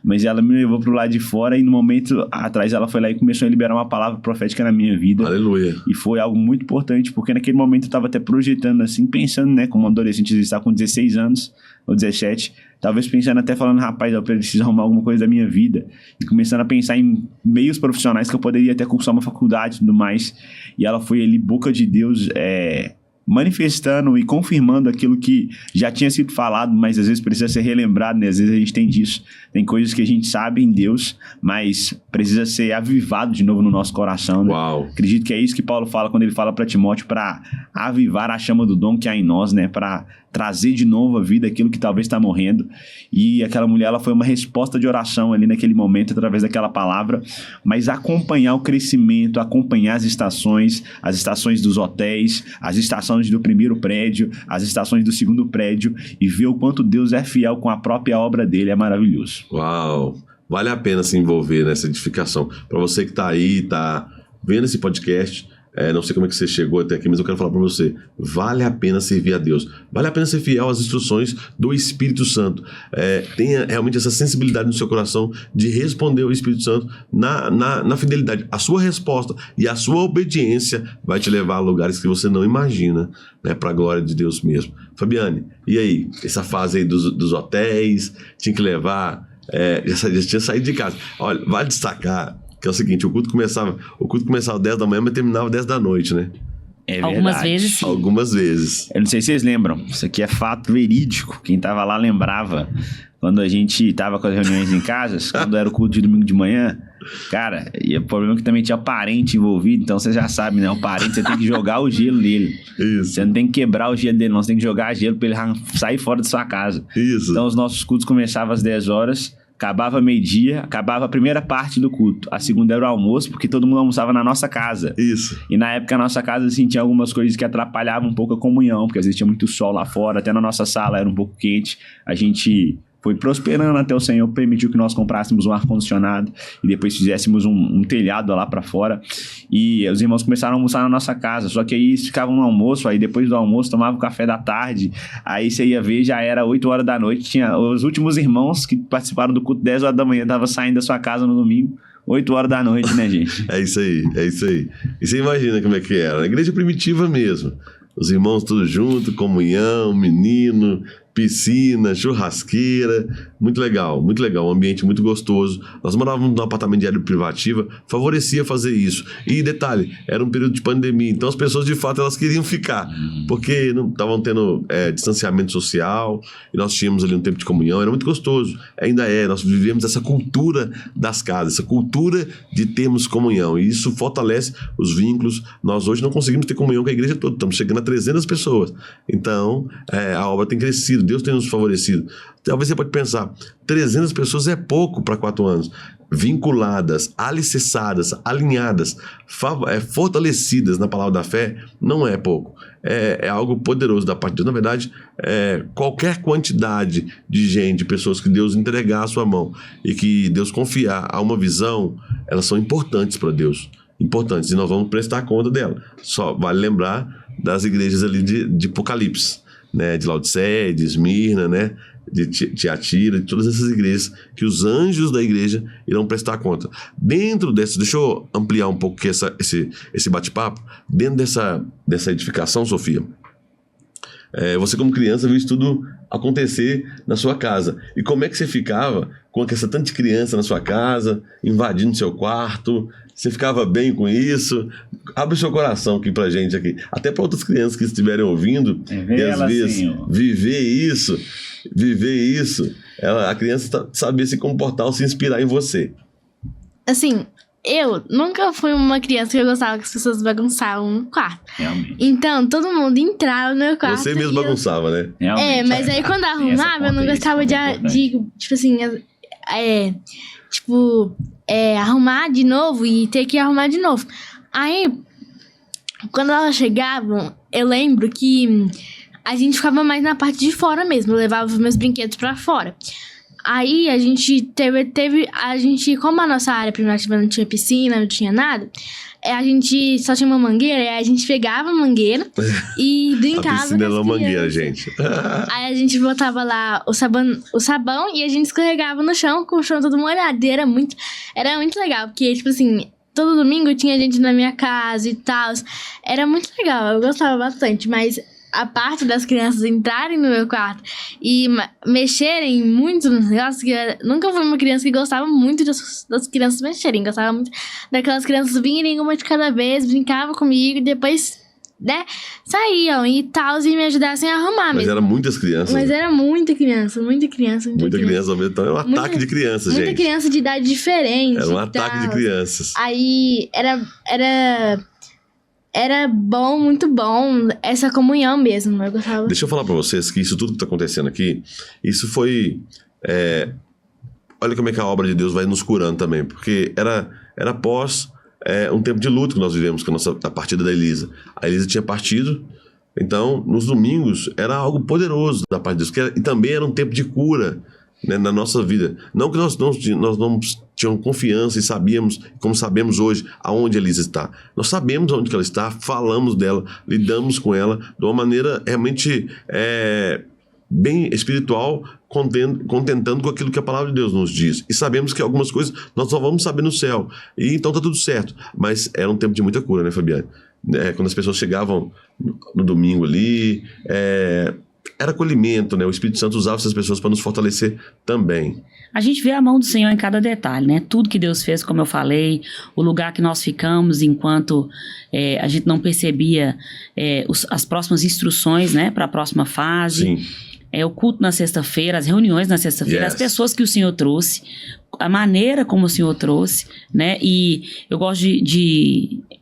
Mas ela me levou pro lado de fora e no momento atrás ela foi lá e começou a liberar uma palavra profética na minha vida. Aleluia. E foi algo muito importante, porque naquele momento eu tava até projetando assim, pensando, né, como um adolescente, está com 16 anos ou 17, talvez pensando até falando, rapaz, eu preciso arrumar alguma coisa da minha vida. E começando a pensar em meios profissionais que eu poderia até cursar uma faculdade e tudo mais. E ela foi ali, boca de Deus, manifestando e confirmando aquilo que já tinha sido falado, mas às vezes precisa ser relembrado, né? Às vezes a gente tem disso. Tem coisas que a gente sabe em Deus, mas precisa ser avivado de novo no nosso coração, né? Uau. Acredito que é isso que Paulo fala quando ele fala para Timóteo, para avivar a chama do dom que há em nós, né? Para trazer de novo a vida aquilo que talvez está morrendo. E aquela mulher, ela foi uma resposta de oração ali naquele momento, através daquela palavra, mas acompanhar o crescimento, acompanhar as estações dos hotéis, as estações do primeiro prédio, as estações do segundo prédio, e ver o quanto Deus é fiel com a própria obra dele, é maravilhoso. Uau! Vale a pena se envolver nessa edificação. Para você que está aí, está vendo esse podcast, não sei como é que você chegou até aqui, mas eu quero falar para você, vale a pena servir a Deus, vale a pena ser fiel às instruções do Espírito Santo. Tenha realmente essa sensibilidade no seu coração de responder ao Espírito Santo na fidelidade. A sua resposta e a sua obediência vai te levar a lugares que você não imagina, né, para a glória de Deus mesmo. Fabiane, e aí? Essa fase aí dos hotéis, tinha que levar, já tinha saído de casa. Olha, vale destacar que é o seguinte, o culto começava às 10 da manhã, mas terminava às 10 da noite, né? É Algumas verdade. vezes, sim. Algumas vezes. Eu não sei se vocês lembram, isso aqui é fato verídico. Quem tava lá lembrava. Quando a gente tava com as reuniões em casas, quando era o culto de domingo de manhã, cara, e o problema é que também tinha parente envolvido, então você já sabe, né? O parente, você tem que jogar o gelo dele. Isso. Você não tem que quebrar o gelo dele, não. Você tem que jogar gelo pra ele sair fora de sua casa. Isso. Então os nossos cultos começavam às 10 horas, acabava meio-dia, acabava a primeira parte do culto. A segunda era o almoço, porque todo mundo almoçava na nossa casa. Isso. E na época a nossa casa, assim, tinha algumas coisas que atrapalhavam um pouco a comunhão, porque às vezes tinha muito sol lá fora, até na nossa sala era um pouco quente. A gente foi prosperando até o Senhor permitiu que nós comprássemos um ar-condicionado e depois fizéssemos um telhado lá pra fora. E os irmãos começaram a almoçar na nossa casa, só que aí eles ficavam no almoço, aí depois do almoço tomavam o café da tarde, aí você ia ver, já era 8 horas da noite, tinha os últimos irmãos que participaram do culto 10 horas da manhã, estavam saindo da sua casa no domingo, 8 horas da noite, né, gente? É isso aí. E você imagina como é que era. A igreja primitiva mesmo. Os irmãos todos juntos, comunhão, menino, piscina, churrasqueira, muito legal, um ambiente muito gostoso. Nós morávamos num apartamento de área privativa, favorecia fazer isso. E detalhe, era um período de pandemia, então as pessoas de fato elas queriam ficar, porque não estavam tendo distanciamento social, e nós tínhamos ali um tempo de comunhão, era muito gostoso, ainda nós vivemos essa cultura das casas, essa cultura de termos comunhão, e isso fortalece os vínculos. Nós hoje não conseguimos ter comunhão com a igreja toda, estamos chegando a 300 pessoas, então a obra tem crescido, Deus tem nos favorecido. Talvez você pode pensar, 300 pessoas é pouco para 4 anos. Vinculadas, alicerçadas, alinhadas, fortalecidas na palavra da fé, não é pouco. É algo poderoso da parte de Deus. Na verdade, qualquer quantidade de gente, pessoas que Deus entregar à sua mão e que Deus confiar a uma visão, elas são importantes para Deus. Importantes. E nós vamos prestar conta dela. Só vale lembrar das igrejas ali de Apocalipse, né, de Laodiceia, de Esmirna, né, de Tiatira, de todas essas igrejas que os anjos da igreja irão prestar conta. Dentro dessa, deixa eu ampliar um pouco esse bate-papo, dentro dessa edificação, Sofia, você como criança viu isso tudo acontecer na sua casa. E como é que você ficava com essa tanta criança na sua casa, invadindo seu quarto? Você ficava bem com isso? Abre o seu coração aqui pra gente aqui. Até para outras crianças que estiverem ouvindo. E às vezes viver isso, a criança saber se comportar ou se inspirar em você. Assim, eu nunca fui uma criança que eu gostava que as pessoas bagunçavam no quarto. Realmente. Então, todo mundo entrava no meu quarto. Você mesmo bagunçava, né? Realmente. Mas aí quando eu arrumava, eu não gostava de tipo assim, arrumar de novo e ter que arrumar de novo. Aí, quando elas chegavam, eu lembro que a gente ficava mais na parte de fora mesmo. Eu levava os meus brinquedos pra fora. Aí a gente como a nossa área privativa não tinha piscina, não tinha nada, a gente só tinha uma mangueira, aí a gente pegava a mangueira e brincava. A piscina era uma mangueira, crianças. gente. Aí a gente botava lá o sabão e a gente escorregava no chão com o chão todo molhado. E era muito legal, porque, tipo assim, todo domingo tinha gente na minha casa e tal. Era muito legal, eu gostava bastante, mas a parte das crianças entrarem no meu quarto e mexerem muito nos negócios, que eu nunca fui uma criança que gostava muito das crianças mexerem, gostava muito daquelas crianças virem uma de cada vez, brincavam comigo e depois, né, saíam e tal, e me ajudassem a arrumar mesmo. Mas eram muitas crianças. Mas era muita criança. Muita criança ao mesmo tempo. Era um ataque de crianças, gente. Muita criança de idade diferente. Era um ataque de crianças. Aí era bom, muito bom, essa comunhão mesmo, eu gostava. Deixa eu falar pra vocês que isso tudo que tá acontecendo aqui, isso foi... olha como é que a obra de Deus vai nos curando também, porque era após um tempo de luto que nós vivemos com a partida da Elisa. A Elisa tinha partido, então, nos domingos, era algo poderoso da parte de Deus, e também era um tempo de cura, né, na nossa vida. Não que nós não tínhamos confiança e sabíamos, como sabemos hoje, aonde a Elisa está. Nós sabemos onde que ela está, falamos dela, lidamos com ela de uma maneira realmente bem espiritual, contentando com aquilo que a palavra de Deus nos diz. E sabemos que algumas coisas nós só vamos saber no céu. E então tá tudo certo. Mas era um tempo de muita cura, né, Fabiane? Quando as pessoas chegavam no domingo ali, era acolhimento, né? O Espírito Santo usava essas pessoas para nos fortalecer também. A gente vê a mão do Senhor em cada detalhe, né? Tudo que Deus fez, como eu falei, o lugar que nós ficamos enquanto a gente não percebia as próximas instruções, né, para a próxima fase. Sim. O culto na sexta-feira, as reuniões na sexta-feira, as pessoas que o Senhor trouxe, a maneira como o Senhor trouxe, né? E eu gosto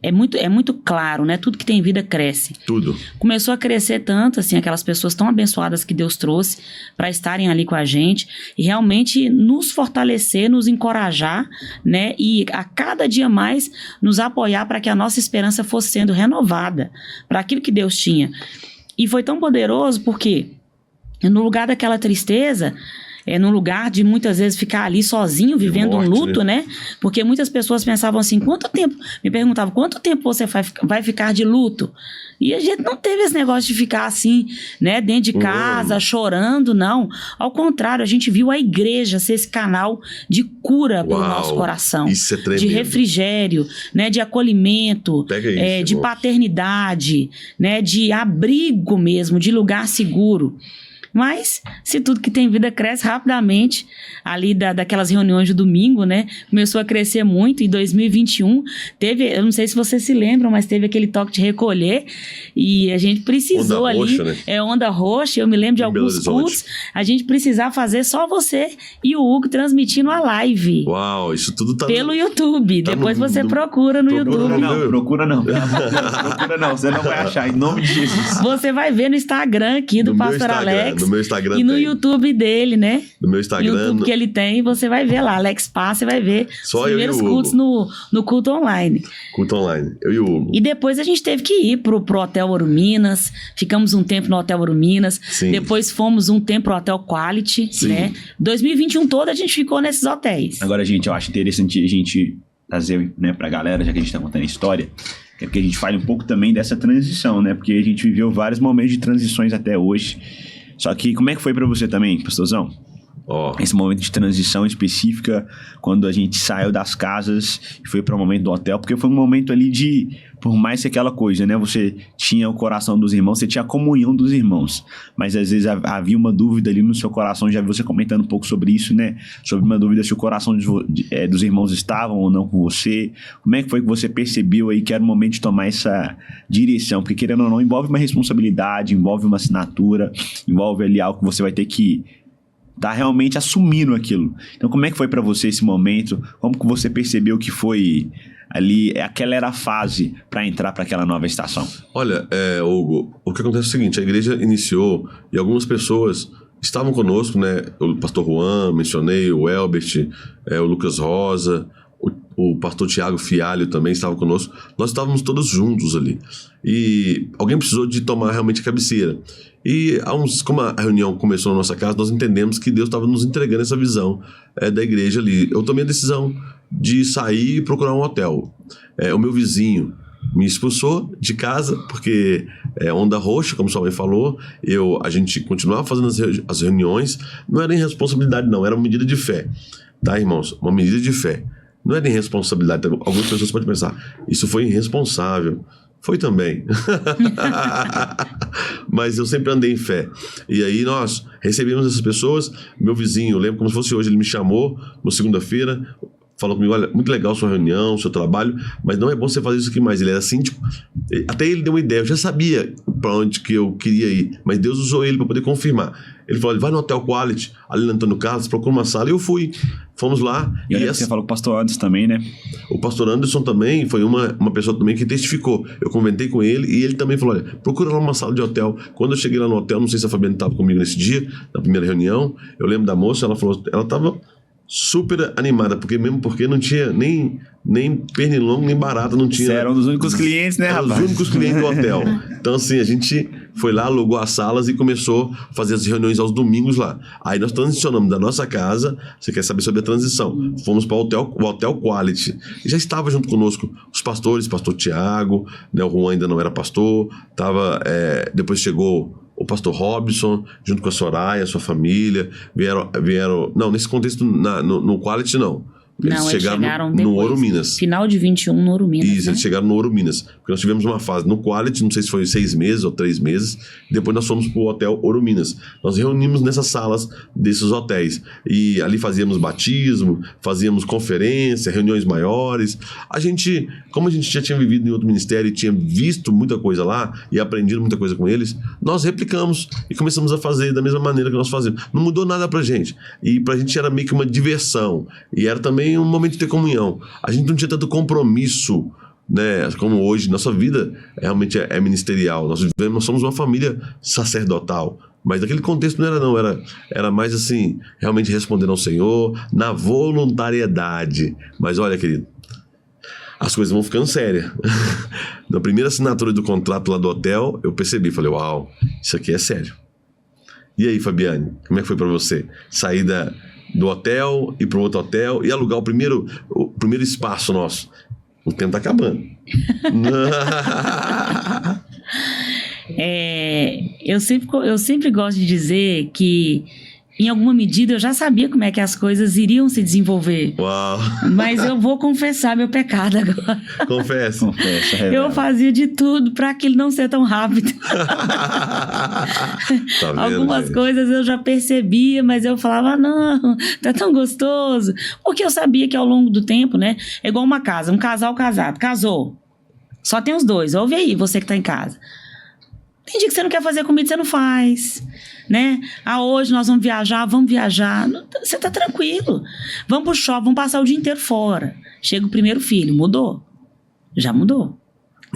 é muito claro, né? Tudo que tem vida cresce. Tudo. Começou a crescer tanto, assim, aquelas pessoas tão abençoadas que Deus trouxe para estarem ali com a gente e realmente nos fortalecer, nos encorajar, né? E a cada dia mais nos apoiar para que a nossa esperança fosse sendo renovada para aquilo que Deus tinha. E foi tão poderoso porque no lugar daquela tristeza, no lugar de muitas vezes ficar ali sozinho, vivendo um luto, né? Porque muitas pessoas pensavam assim, me perguntavam, quanto tempo você vai ficar de luto? E a gente não teve esse negócio de ficar assim, né, dentro de casa, chorando, não. Ao contrário, a gente viu a igreja ser esse canal de cura para o nosso coração. Isso é tremendo. De refrigério, né, de acolhimento, de paternidade, né, de abrigo mesmo, de lugar seguro. Mas, se tudo que tem vida cresce rapidamente, ali daquelas reuniões de domingo, né? Começou a crescer muito. Em 2021, eu não sei se vocês se lembram, mas teve aquele toque de recolher e a gente precisou onda roxa, né? Onda roxa. Eu me lembro de alguns cultos. A gente precisava fazer só você e o Hugo transmitindo a live. Uau, isso tudo tá pelo YouTube. Tá Depois você procura no YouTube. Procura não. Procura não, você não vai achar, em nome de Jesus. Você vai ver no Instagram aqui do Pastor Alex. No meu Instagram e no YouTube dele, né? No meu Instagram. No YouTube que ele tem, você vai ver lá. Alex Paz, você vai ver só os primeiros cultos no culto online. Culto online, eu e o Hugo. E depois a gente teve que ir pro Hotel Ouro Minas. Ficamos um tempo no Hotel Ouro Minas. Sim. Depois fomos um tempo pro Hotel Quality, Sim. né? 2021 todo a gente ficou nesses hotéis. Agora, gente, eu acho interessante a gente trazer, né, pra galera, já que a gente tá contando a história, que é que a gente fale um pouco também dessa transição, né? Porque a gente viveu vários momentos de transições até hoje. Só que como é que foi pra você também, pastorzão? Esse momento de transição específica, quando a gente saiu das casas e foi para o momento do hotel, porque foi um momento ali de, por mais que aquela coisa, né? Você tinha o coração dos irmãos, você tinha a comunhão dos irmãos, mas às vezes havia uma dúvida ali no seu coração, já vi você comentando um pouco sobre isso, né? Sobre uma dúvida se o coração dos irmãos estavam ou não com você. Como é que foi que você percebeu aí que era o momento de tomar essa direção? Porque querendo ou não, envolve uma responsabilidade, envolve uma assinatura, envolve ali algo que você vai ter que tá realmente assumindo aquilo. Então, como é que foi para você esse momento? Como que você percebeu que foi ali, aquela era a fase para entrar para aquela nova estação? Olha, Hugo, o que acontece é o seguinte, a igreja iniciou e algumas pessoas estavam conosco, né? O pastor Juan, mencionei, o Elbert, o Lucas Rosa, o pastor Tiago Fialho também estava conosco. Nós estávamos todos juntos ali. E alguém precisou de tomar realmente a cabeceira. E como a reunião começou na nossa casa, nós entendemos que Deus estava nos entregando essa visão da igreja ali. Eu tomei a decisão de sair e procurar um hotel. O meu vizinho me expulsou de casa, porque onda roxa, como sua mãe falou. A gente continuava fazendo as reuniões. Não era irresponsabilidade, não. Era uma medida de fé. Tá, irmãos? Uma medida de fé. Não era irresponsabilidade. Algumas pessoas podem pensar, isso foi irresponsável. Foi também. Mas eu sempre andei em fé. E aí nós recebemos essas pessoas. Meu vizinho, eu lembro como se fosse hoje, ele me chamou na segunda-feira, falou comigo, olha, muito legal sua reunião, seu trabalho, mas não é bom você fazer isso aqui mais. Ele era síndico. Até ele deu uma ideia, eu já sabia para onde que eu queria ir, mas Deus usou ele para poder confirmar. Ele falou, vai no Hotel Quality, ali no Antônio Carlos, procura uma sala, e eu fui. Fomos lá. E você falou com o pastor Anderson também, né? O pastor Anderson também foi uma pessoa também que testificou. Eu comentei com ele e ele também falou, olha, procura lá uma sala de hotel. Quando eu cheguei lá no hotel, não sei se a Fabiana estava comigo nesse dia, na primeira reunião, eu lembro da moça, ela falou, ela estava super animada, porque não tinha nem pernilongo, nem barata, não tinha. Você era um dos únicos clientes, né, rapaz? Os únicos clientes do hotel. Então, assim, a gente foi lá, alugou as salas e começou a fazer as reuniões aos domingos lá. Aí nós transicionamos da nossa casa, você quer saber sobre a transição, fomos para o Hotel Quality. E já estava junto conosco os pastores, pastor Tiago, né, o Juan ainda não era pastor, depois chegou o pastor Robson, junto com a Soraya, sua família, vieram não, nesse contexto, no Quality não. Eles chegaram no depois, Ouro Minas. Final de 21 no Ouro Minas. Isso, né? eles chegaram no Ouro Minas. Porque nós tivemos uma fase no Quality, não sei se foi 6 meses ou 3 meses. Depois nós fomos pro Hotel Ouro Minas. Nós reunimos nessas salas desses hotéis. E ali fazíamos batismo, fazíamos conferência, reuniões maiores. Como a gente já tinha vivido em outro ministério e tinha visto muita coisa lá e aprendido muita coisa com eles, nós replicamos e começamos a fazer da mesma maneira que nós fazíamos. Não mudou nada pra gente. E pra gente era meio que uma diversão. E era também um momento de ter comunhão. A gente não tinha tanto compromisso, né, como hoje. Nossa vida realmente é ministerial. Nós somos uma família sacerdotal. Mas naquele contexto não era mais assim, realmente respondendo ao Senhor na voluntariedade. Mas olha, querido, as coisas vão ficando sérias. Na primeira assinatura do contrato lá do hotel, eu percebi, falei, uau, isso aqui é sério. E aí, Fabiane, como é que foi pra você? Sair do hotel, ir para o outro hotel e alugar o primeiro espaço nosso. O tempo tá acabando. Eu sempre gosto de dizer que, em alguma medida, eu já sabia como é que as coisas iriam se desenvolver. Uau! Mas eu vou confessar meu pecado agora. Confessa. Eu fazia de tudo para aquilo não ser tão rápido. Tá vendo, algumas gente? coisas eu já percebia, mas eu falava, não, tá tão gostoso. Porque eu sabia que ao longo do tempo, né? É igual uma casa, um casal casado, casou. Só tem os dois. Ouve aí, você que tá em casa. Tem dia que você não quer fazer comida, você não faz, né? Hoje nós vamos viajar. Você tá tranquilo. Vamos pro shopping, vamos passar o dia inteiro fora. Chega o primeiro filho, mudou. Já mudou.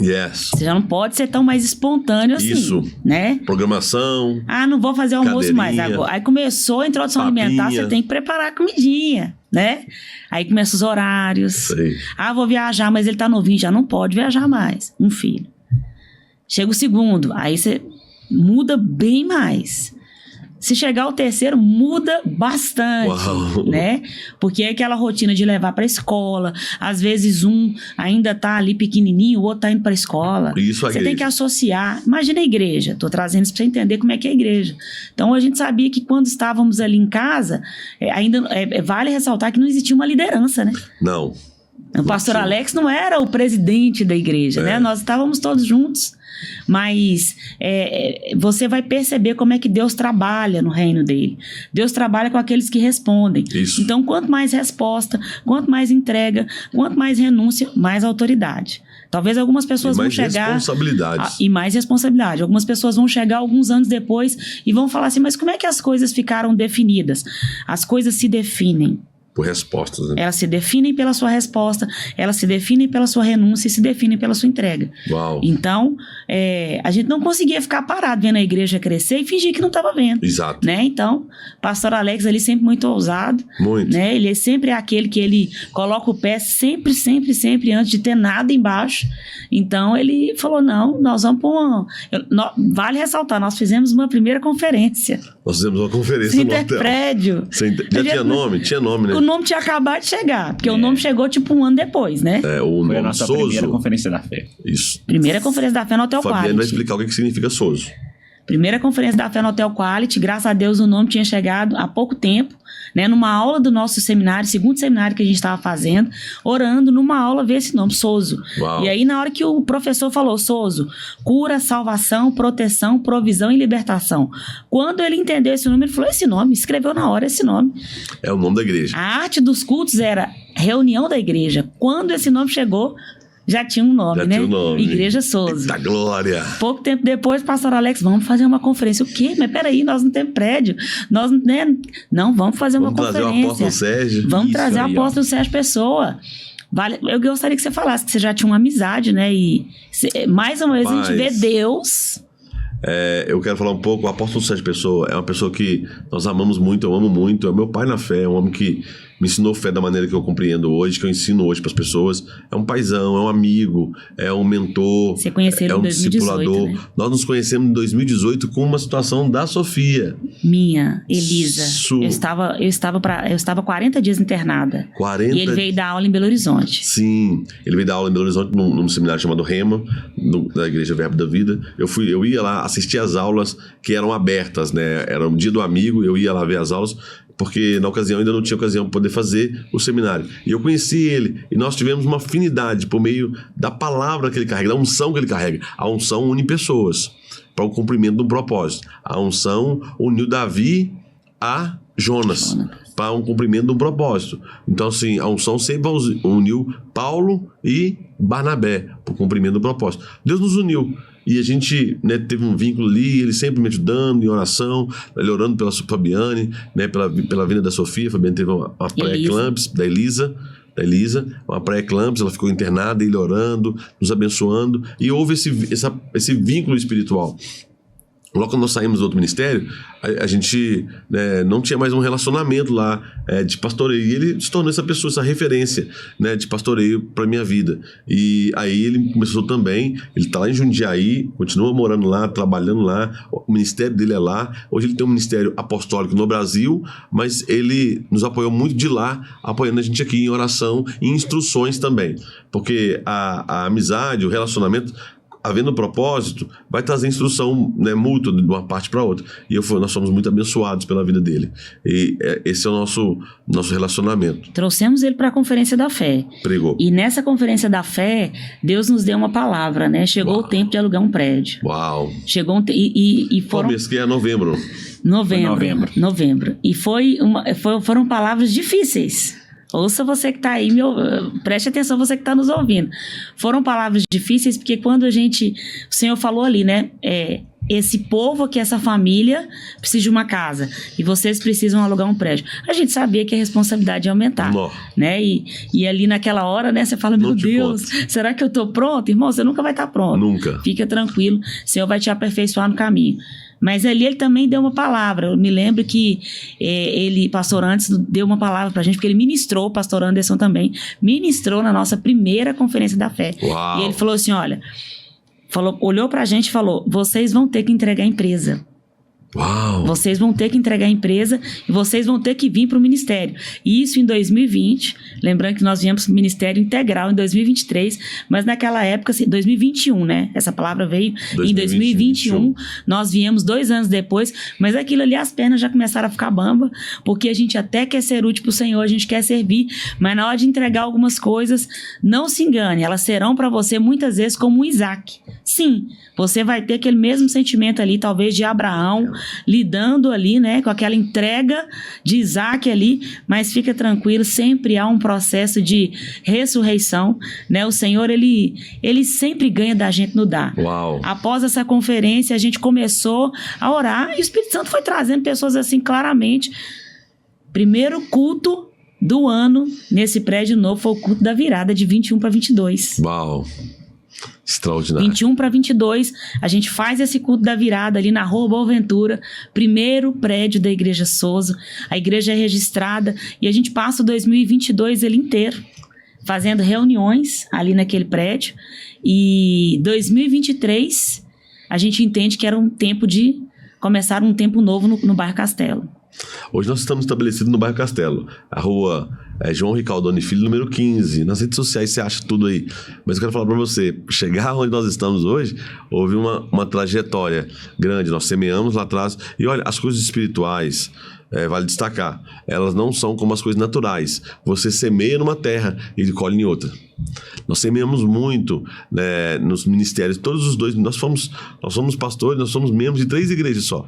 Yes. Você já não pode ser tão mais espontâneo assim. Isso. Né? Programação. Não vou fazer almoço mais agora. Aí começou a introdução alimentar, você tem que preparar a comidinha, né? Aí começam os horários. Sei. Vou viajar, mas ele tá novinho, já não pode viajar mais. Um filho. Chega o segundo, aí você muda bem mais. Se chegar o terceiro, muda bastante. Uau. Né? Porque é aquela rotina de levar para a escola. Às vezes um ainda tá ali pequenininho, o outro tá indo para a escola. Isso, você tem que associar. Imagina a igreja. Tô trazendo isso para você entender como é que é a igreja. Então a gente sabia que quando estávamos ali em casa, vale ressaltar que não existia uma liderança, né? Não. O pastor Alex não era o presidente da igreja, né? Nós estávamos todos juntos. Mas você vai perceber como é que Deus trabalha no reino dele. Deus trabalha com aqueles que respondem. Isso. Então, quanto mais resposta, quanto mais entrega, quanto mais renúncia, mais autoridade. Talvez algumas pessoas vão chegar... E mais responsabilidade. Algumas pessoas vão chegar alguns anos depois e vão falar assim, mas como é que as coisas ficaram definidas? As coisas se definem. Por respostas, né? Elas se definem pela sua resposta, elas se definem pela sua renúncia e se definem pela sua entrega. Uau. Então, a gente não conseguia ficar parado vendo a igreja crescer e fingir que não estava vendo. Exato. Né? Então, pastor Alex ali sempre muito ousado. Muito. Né? Ele sempre é aquele que ele coloca o pé sempre, sempre, sempre antes de ter nada embaixo. Então, ele falou, não, nós vamos pôr vale ressaltar, nós fizemos uma primeira conferência. Nós fizemos uma conferência Sem no ter hotel. prédio. Já tinha nome? Tinha nome, né? O nome tinha acabado de chegar, porque o nome chegou tipo um ano depois, né? O Foi nome a nossa Soso. primeira conferência da fé. Isso. Primeira conferência da fé no Hotel Fabiane vai Quality. explicar o que significa Soso. Primeira conferência da fé no Hotel Quality, graças a Deus o nome tinha chegado há pouco tempo, né? Numa aula do nosso seminário, segundo seminário que a gente estava fazendo, orando, numa aula veio esse nome, Soso. Uau. E aí na hora que o professor falou, Soso, cura, salvação, proteção, provisão e libertação. Quando ele entendeu esse nome, ele falou, esse nome, escreveu na hora esse nome. É o nome da igreja. A arte dos cultos era reunião da igreja. Quando esse nome chegou, já tinha um nome, Já né? tinha um nome. Igreja Souza. Eita glória! Pouco tempo depois, pastor Alex, vamos fazer uma conferência. O quê? Mas peraí, nós não temos prédio. Nós, né? Não, vamos fazer uma conferência. Vamos trazer o apóstolo Sérgio. Vamos Isso trazer o aí, apóstolo Sérgio Pessoa. Vale, eu gostaria que você falasse que você já tinha uma amizade, né? E mais uma vez a gente vê Deus... Eu quero falar um pouco. O apóstolo Sérgio Pessoa é uma pessoa que nós amamos muito, eu amo muito. É meu pai na fé, é um homem que me ensinou fé da maneira que eu compreendo hoje, que eu ensino hoje para as pessoas. É um paizão, é um amigo, é um mentor. Você conheceu é um 2018, discipulador. né? Nós nos conhecemos em 2018 com uma situação da Sofia. Minha, Elisa. Su- Eu estava 40 dias internada. 40 E ele veio dar aula em Belo Horizonte. Sim, ele veio dar aula em Belo Horizonte num seminário chamado Rema, da Igreja Verbo da Vida. Eu ia lá assistir as aulas que eram abertas, né? Era um dia do amigo, eu ia lá ver as aulas, porque na ocasião ainda não tinha ocasião para poder fazer o seminário. E eu conheci ele, e nós tivemos uma afinidade por meio da palavra que ele carrega, da unção que ele carrega. A unção une pessoas para o cumprimento de um propósito. A unção uniu Davi a Jonas para um cumprimento de um propósito. Então, assim, a unção sempre uniu Paulo e Barnabé para o cumprimento do propósito. Deus nos uniu. E a gente, né, teve um vínculo ali, ele sempre me ajudando em oração, ele orando pela Fabiane, né, pela vinda da Sofia. A Fabiane teve uma pré-eclampsia, da Elisa, uma pré-eclampsia, ela ficou internada, ele orando, nos abençoando, e houve esse vínculo espiritual. Logo quando nós saímos do outro ministério, a gente, né, não tinha mais um relacionamento lá de pastoreio. E ele se tornou essa pessoa, essa referência, né, de pastoreio para minha vida. E aí ele começou também, ele está lá em Jundiaí, continua morando lá, trabalhando lá, o ministério dele é lá. Hoje ele tem um ministério apostólico no Brasil, mas ele nos apoiou muito de lá, apoiando a gente aqui em oração e instruções também. Porque a amizade, o relacionamento, havendo propósito, vai trazer instrução, né, mútua de uma parte para outra. E nós somos muito abençoados pela vida dele. E esse é o nosso relacionamento. Trouxemos ele para a Conferência da Fé. Pregou. E nessa Conferência da Fé, Deus nos deu uma palavra, né? Chegou o tempo de alugar um prédio. Uau! Chegou e foram... Qual mês que é? Novembro. Novembro. E foram palavras difíceis. Ouça você que está aí, preste atenção você que está nos ouvindo. Foram palavras difíceis porque quando o Senhor falou ali, né? Esse povo aqui, essa família, precisa de uma casa e vocês precisam alugar um prédio. A gente sabia que a responsabilidade ia aumentar, né? E ali naquela hora, né? Você fala, meu Deus, será que eu estou pronto? Irmão, você nunca vai estar pronto. Nunca. Fica tranquilo, o Senhor vai te aperfeiçoar no caminho. Mas ali ele também deu uma palavra. Eu me lembro que pastor Anderson, deu uma palavra pra gente, porque ele ministrou, o pastor Anderson também, ministrou na nossa primeira Conferência da Fé. Uau. E ele falou assim, olha, olhou pra gente e falou, vocês vão ter que entregar a empresa. Uau. Vocês vão ter que entregar a empresa e vocês vão ter que vir para o ministério. E isso em 2020, lembrando que nós viemos para o ministério integral em 2023, mas naquela época, 2021, né? Essa palavra veio em 2021. Nós viemos 2 anos depois, mas aquilo ali, as pernas já começaram a ficar bamba, porque a gente até quer ser útil para o Senhor, a gente quer servir, mas na hora de entregar algumas coisas, não se engane, elas serão para você muitas vezes como um Isaac. Sim, você vai ter aquele mesmo sentimento ali, talvez de Abraão, lidando ali, né, com aquela entrega de Isaac ali, mas fica tranquilo, sempre há um processo de ressurreição, né? O Senhor, ele sempre ganha da gente no dar. Uau. Após essa conferência, a gente começou a orar e o Espírito Santo foi trazendo pessoas assim claramente. Primeiro culto do ano nesse prédio novo foi o culto da virada de 21 para 22. Uau. Extraordinário. 21 para 22, a gente faz esse culto da virada ali na Rua Boa Ventura, primeiro prédio da Igreja Souza. A igreja é registrada e a gente passa o 2022 ele inteiro fazendo reuniões ali naquele prédio. E 2023 a gente entende que era um tempo de começar um tempo novo no bairro Castelo. Hoje nós estamos estabelecidos no bairro Castelo, a rua João Ricaldoni Filho, número 15. Nas redes sociais você acha tudo aí. Mas eu quero falar para você, chegar onde nós estamos hoje, houve uma trajetória grande. Nós semeamos lá atrás. E olha, as coisas espirituais, vale destacar, elas não são como as coisas naturais. Você semeia numa terra e colhe em outra. Nós semeamos muito, né, nos ministérios, todos os dois. Nós somos pastores, nós somos membros de 3 igrejas só.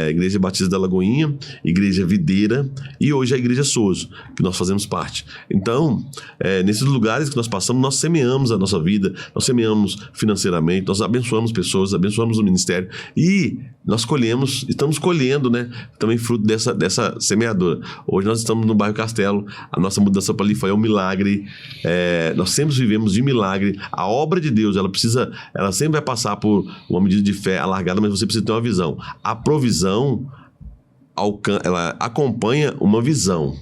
Igreja Batista da Lagoinha, Igreja Videira e hoje a Igreja Souza, que nós fazemos parte. Então, nesses lugares que nós passamos, nós semeamos a nossa vida, nós semeamos financeiramente, nós abençoamos pessoas, abençoamos o ministério e nós estamos colhendo, né, também fruto dessa semeadura. Hoje nós estamos no bairro Castelo, a nossa mudança para ali foi um milagre. Nós sempre vivemos de milagre. A obra de Deus, ela sempre vai passar por uma medida de fé alargada, mas você precisa ter uma visão. A provisão, ela acompanha uma visão.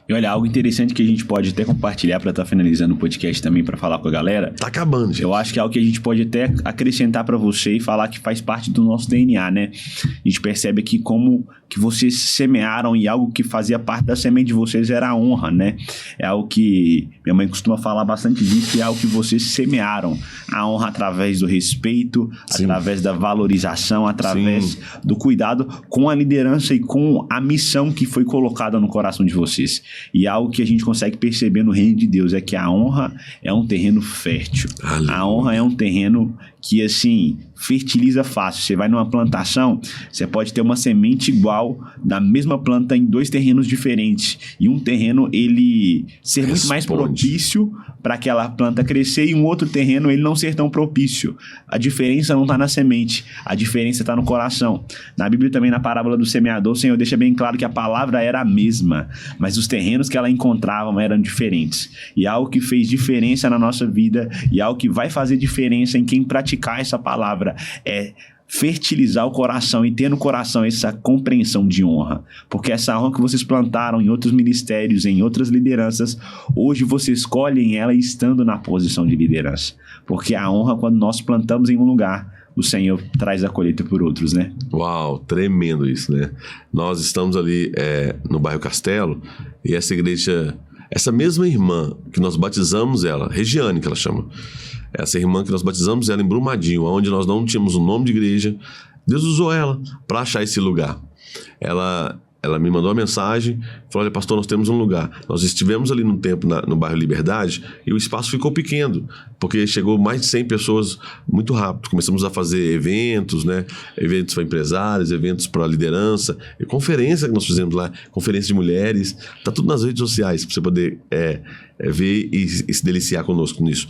E olha, algo interessante que a gente pode até compartilhar para estar finalizando o podcast também, para falar com a galera. Tá acabando, gente. Eu acho que é algo que a gente pode até acrescentar para você e falar que faz parte do nosso DNA, né? A gente percebe aqui como que vocês semearam e algo que fazia parte da semente de vocês era a honra, né? É algo que minha mãe costuma falar bastante disso, que é algo que vocês semearam. A honra através do respeito, Sim. através da valorização, através do cuidado com a liderança e com a missão que foi colocada no coração de vocês. E algo que a gente consegue perceber no reino de Deus é que a honra é um terreno fértil. Aleluia. A honra é um terreno que, assim, fertiliza fácil. Você vai numa plantação, você pode ter uma semente igual da mesma planta em 2 terrenos diferentes. E um terreno, ele ser muito mais propício para aquela planta crescer e um outro terreno, ele não ser tão propício. A diferença não está na semente, a diferença está no coração. Na Bíblia também, na parábola do semeador, o Senhor deixa bem claro que a palavra era a mesma, mas os terrenos que ela encontrava eram diferentes. E algo que fez diferença na nossa vida e algo que vai fazer diferença em quem praticar essa palavra é fertilizar o coração e ter no coração essa compreensão de honra. Porque essa honra que vocês plantaram em outros ministérios, em outras lideranças, hoje vocês colhem ela estando na posição de liderança. Porque a honra, quando nós plantamos em um lugar, o Senhor traz a colheita por outros, né? Uau, tremendo isso, né? Nós estamos ali no bairro Castelo e essa igreja, essa mesma irmã que nós batizamos ela, Regiane que ela chama, essa irmã que nós batizamos ela em Brumadinho, onde nós não tínhamos um nome de igreja, Deus usou ela para achar esse lugar. Ela me mandou uma mensagem, falou: olha, pastor, nós temos um lugar. Nós estivemos ali num tempo no bairro Liberdade e o espaço ficou pequeno, porque chegou mais de 100 pessoas muito rápido. Começamos a fazer eventos, né? Eventos para empresários, eventos para liderança, e conferência que nós fizemos lá, conferência de mulheres. Tá tudo nas redes sociais para você poder ver e se deliciar conosco nisso.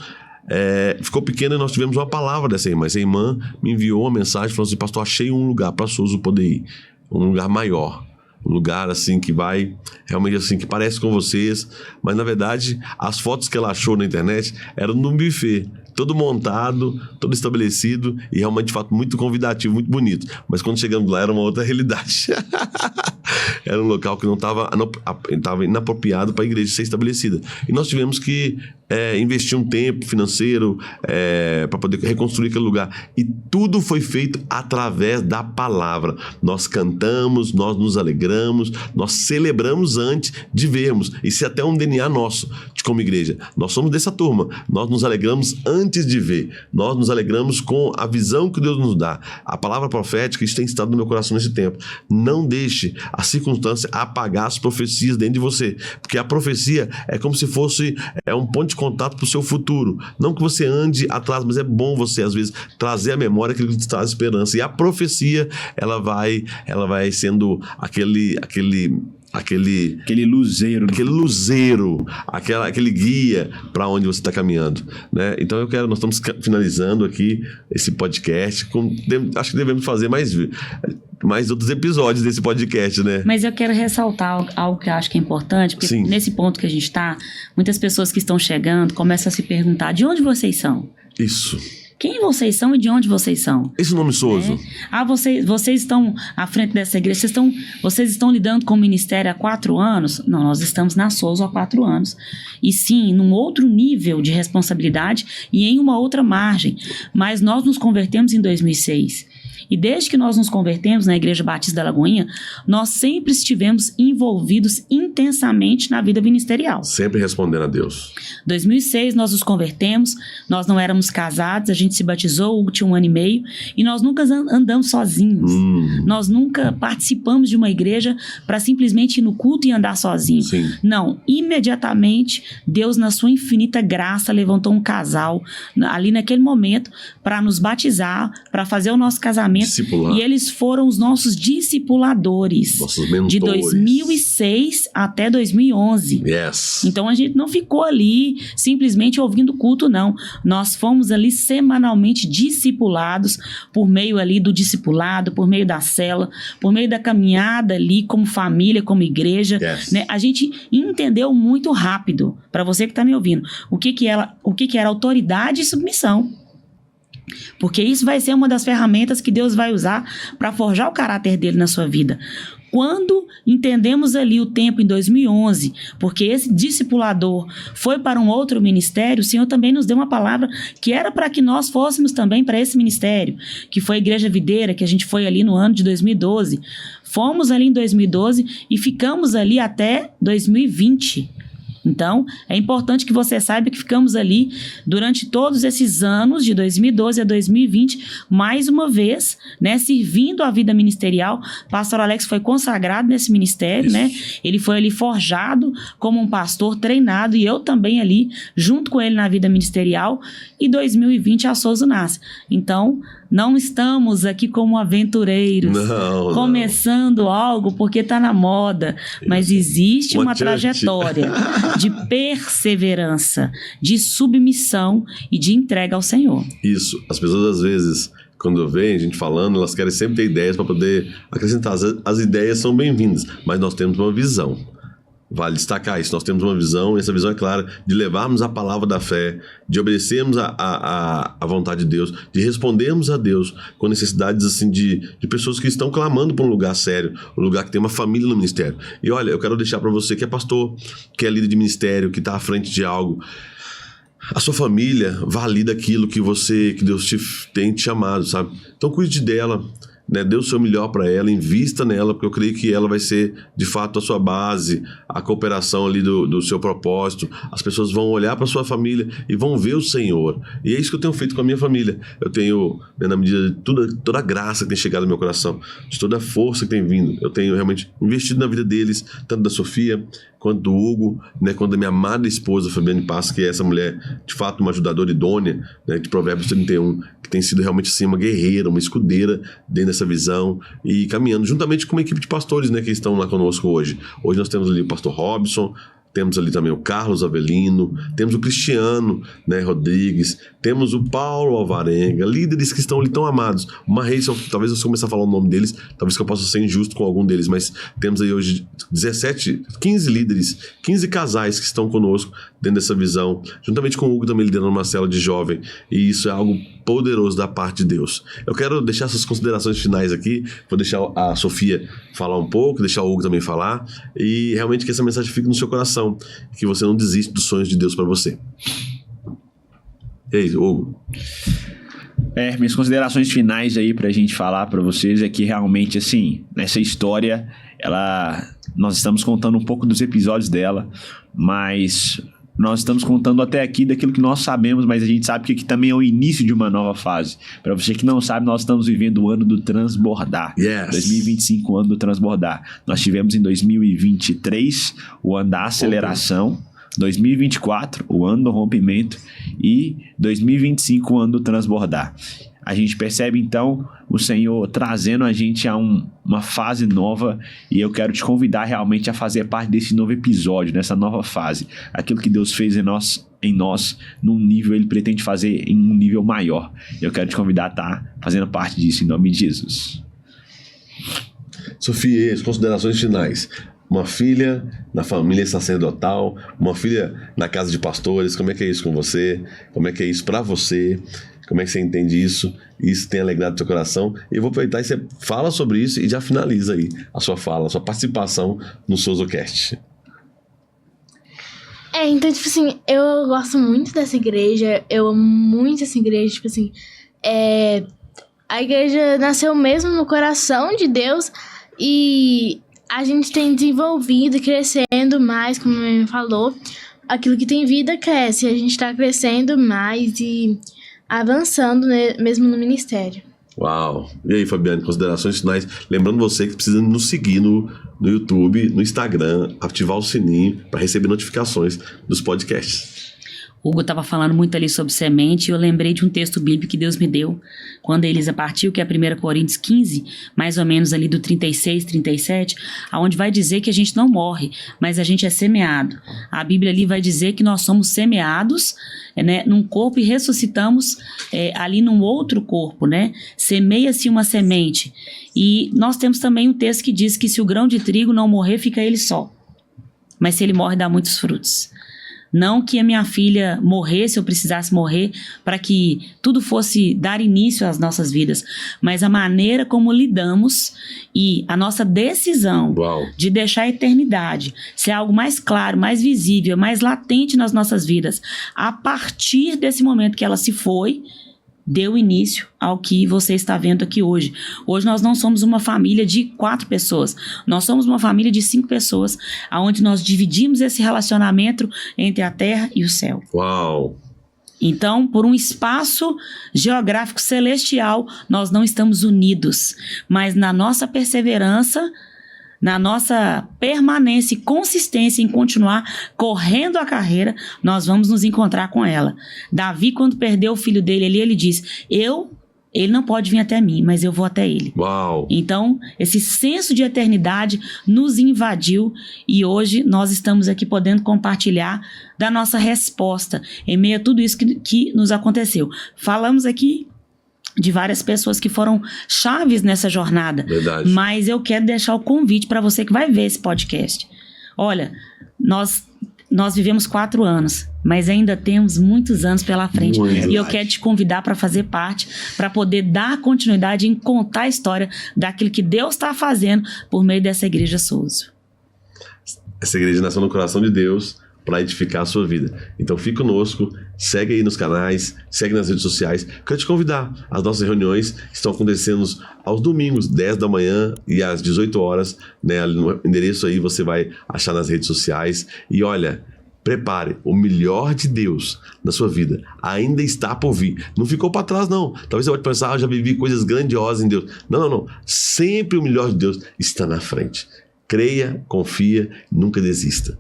Ficou pequeno e nós tivemos uma palavra dessa irmã. Essa irmã me enviou uma mensagem falando assim: pastor, achei um lugar para Souza poder ir, um lugar maior, um lugar assim que vai realmente assim, que parece com vocês, mas na verdade as fotos que ela achou na internet eram num buffet, todo montado, todo estabelecido e realmente de fato muito convidativo, muito bonito, mas quando chegamos lá era uma outra realidade. Era um local que não estava inapropriado para a igreja ser estabelecida, e nós tivemos que investir um tempo financeiro para poder reconstruir aquele lugar, e tudo foi feito através da palavra. Nós cantamos, nós nos alegramos, nós celebramos antes de vermos. Isso é até um DNA nosso de como igreja. Nós somos dessa turma, nós nos alegramos antes de ver, nós nos alegramos com a visão que Deus nos dá. A palavra profética, isso tem estado no meu coração nesse tempo. Não deixe a circunstância apagar as profecias dentro de você, porque a profecia é como se fosse um ponto de contato para o seu futuro. Não que você ande atrás, mas é bom você às vezes trazer à memória aquilo que te traz esperança. E a profecia, ela vai sendo aquele luzeiro, aquele guia para onde você está caminhando, né? Então nós estamos finalizando aqui esse podcast. Acho que devemos fazer mais outros episódios desse podcast, né? Mas eu quero ressaltar algo que eu acho que é importante, porque Sim. Nesse ponto que a gente está, muitas pessoas que estão chegando começam a se perguntar: de onde vocês são? Isso. Quem vocês são e de onde vocês são? Esse nome Souza. Vocês estão à frente dessa igreja, vocês estão lidando com o ministério há 4 anos? Não, nós estamos na Souza há 4 anos. E sim, num outro nível de responsabilidade e em uma outra margem. Mas nós nos convertemos em 2006. E desde que nós nos convertemos na Igreja Batista da Lagoinha, nós sempre estivemos envolvidos intensamente na vida ministerial. Sempre respondendo a Deus. 2006 nós nos convertemos, nós não éramos casados, a gente se batizou, o Hugo tinha 1 ano e meio, e nós nunca andamos sozinhos. Nós nunca participamos de uma igreja para simplesmente ir no culto e andar sozinho. Sim. Não, imediatamente Deus, na sua infinita graça, levantou um casal ali naquele momento para nos batizar, para fazer o nosso casamento. Discipular. E eles foram os nossos discipuladores. Nossos mentores. De 2006 até 2011. Yes. Então a gente não ficou ali simplesmente ouvindo culto, não. Nós fomos ali semanalmente discipulados por meio ali do discipulado, por meio da cela, por meio da caminhada ali como família, como igreja. Yes. Né? A gente entendeu muito rápido, para você que está me ouvindo, o que era autoridade e submissão. Porque isso vai ser uma das ferramentas que Deus vai usar para forjar o caráter dele na sua vida. Quando entendemos ali o tempo em 2011, porque esse discipulador foi para um outro ministério, o Senhor também nos deu uma palavra que era para que nós fôssemos também para esse ministério, que foi a Igreja Videira, que a gente foi ali no ano de 2012. Fomos ali em 2012 e ficamos ali até 2020. Então, é importante que você saiba que ficamos ali durante todos esses anos, de 2012 a 2020, mais uma vez, né, servindo a vida ministerial. Pastor Alex foi consagrado nesse ministério, né? Ele foi ali forjado como um pastor treinado, e eu também ali, junto com ele na vida ministerial, e 2020 a Souza nasce. Então, não estamos aqui como aventureiros, começando algo porque está na moda, mas existe uma trajetória de perseverança, de submissão e de entrega ao Senhor. Isso. As pessoas, às vezes, quando vem a gente falando, elas querem sempre ter ideias para poder acrescentar. As ideias são bem-vindas, mas nós temos uma visão. Vale destacar isso. Nós temos uma visão, e essa visão é clara, de levarmos a palavra da fé, de obedecermos a vontade de Deus, de respondermos a Deus com necessidades assim de pessoas que estão clamando por um lugar sério, um lugar que tem uma família no ministério. E olha, eu quero deixar para você que é pastor, que é líder de ministério, que está à frente de algo. A sua família valida aquilo que Deus tem te chamado, sabe? Então cuide dela. Né, dê o seu melhor para ela, invista nela, porque eu creio que ela vai ser, de fato, a sua base, a cooperação ali do seu propósito. As pessoas vão olhar para sua família e vão ver o Senhor. E é isso que eu tenho feito com a minha família. Eu tenho, né, na medida de toda a graça que tem chegado no meu coração, de toda a força que tem vindo, eu tenho realmente investido na vida deles, tanto da Sofia quanto do Hugo, né, quanto da minha amada esposa, Fabiane Passa, que é essa mulher, de fato, uma ajudadora idônea, né, de Provérbios 31, que tem sido realmente assim, uma guerreira, uma escudeira dentro dessa visão, e caminhando juntamente com uma equipe de pastores, né, que estão lá conosco hoje. Hoje nós temos ali o pastor Robson, temos ali também o Carlos Avelino, temos o Cristiano, né, Rodrigues, temos o Paulo Alvarenga, líderes que estão ali tão amados. Uma Reis, talvez eu comece a falar o nome deles, talvez que eu possa ser injusto com algum deles, mas temos aí hoje 15 líderes, 15 casais que estão conosco dentro dessa visão, juntamente com o Hugo também liderando uma célula de jovem, e isso é algo poderoso da parte de Deus. Eu quero deixar essas considerações finais aqui, vou deixar a Sofia falar um pouco, deixar o Hugo também falar, e realmente que essa mensagem fique no seu coração, que você não desiste dos sonhos de Deus para você. E aí, Hugo? Minhas considerações finais aí pra gente falar pra vocês é que realmente, assim, nessa história, nós estamos contando um pouco dos episódios dela, mas nós estamos contando até aqui daquilo que nós sabemos, mas a gente sabe que aqui também é o início de uma nova fase. Para você que não sabe, nós estamos vivendo o ano do transbordar. Yes. 2025, o ano do transbordar. Nós tivemos em 2023 o ano da aceleração, 2024 o ano do rompimento e 2025 o ano do transbordar. A gente percebe então o Senhor trazendo a gente a uma fase nova, e eu quero te convidar realmente a fazer parte desse novo episódio, nessa nova fase. Aquilo que Deus fez em nós num nível, Ele pretende fazer em um nível maior. Eu quero te convidar a estar fazendo parte disso em nome de Jesus. Sofia, as considerações finais. Uma filha na família sacerdotal, uma filha na casa de pastores, como é que é isso com você? Como é que é isso para você? Como é que você entende isso? Isso tem alegrado o seu coração? E eu vou aproveitar e você fala sobre isso e já finaliza aí a sua fala, a sua participação no SouzaCast. Então, tipo assim, eu gosto muito dessa igreja, eu amo muito essa igreja, tipo assim, a igreja nasceu mesmo no coração de Deus e a gente tem desenvolvido, crescendo mais, como a minha falou, aquilo que tem vida cresce, a gente tá crescendo mais e avançando, né, mesmo no ministério. Uau! E aí, Fabiane, considerações finais? Lembrando você que precisa nos seguir no YouTube, no Instagram, ativar o sininho para receber notificações dos podcasts. Hugo estava falando muito ali sobre semente, e eu lembrei de um texto bíblico que Deus me deu quando a Elisa partiu, que é 1 Coríntios 15, mais ou menos ali do 36, 37, onde vai dizer que a gente não morre, mas a gente é semeado. A Bíblia ali vai dizer que nós somos semeados, né, num corpo e ressuscitamos ali num outro corpo, né? Semeia-se uma semente. E nós temos também um texto que diz que se o grão de trigo não morrer, fica ele só. Mas se ele morre, dá muitos frutos. Não que a minha filha morresse ou precisasse morrer para que tudo fosse dar início às nossas vidas, mas a maneira como lidamos e a nossa decisão Uau. de deixar a eternidade ser algo mais claro, mais visível, mais latente nas nossas vidas, a partir desse momento que ela se foi, deu início ao que você está vendo aqui hoje. Hoje nós não somos uma família de 4 pessoas, nós somos uma família de 5 pessoas, onde nós dividimos esse relacionamento entre a terra e o céu. Uau! Então, por um espaço geográfico celestial, nós não estamos unidos, mas na nossa perseverança, na nossa permanência e consistência em continuar correndo a carreira, nós vamos nos encontrar com ela. Davi, quando perdeu o filho dele ali, ele diz, ele não pode vir até mim, mas eu vou até ele. Uau! Então, esse senso de eternidade nos invadiu e hoje nós estamos aqui podendo compartilhar da nossa resposta em meio a tudo isso que nos aconteceu. Falamos aqui de várias pessoas que foram chaves nessa jornada. Verdade. Mas eu quero deixar o convite para você que vai ver esse podcast. Olha, nós vivemos 4 anos, mas ainda temos muitos anos pela frente. E eu quero te convidar para fazer parte, para poder dar continuidade em contar a história daquilo que Deus está fazendo por meio dessa igreja Souza. Essa igreja nasceu no coração de Deus para edificar a sua vida. Então fique conosco, segue aí nos canais, segue nas redes sociais. Quero te convidar. As nossas reuniões estão acontecendo aos domingos, 10 da manhã e às 18 horas, né? No endereço aí você vai achar nas redes sociais. E olha, prepare, o melhor de Deus na sua vida ainda está por vir. Não ficou para trás, não. Talvez você pode pensar, eu já vivi coisas grandiosas em Deus. Não. Sempre o melhor de Deus está na frente. Creia, confia, nunca desista.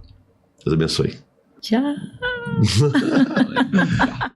Deus abençoe. Tchau.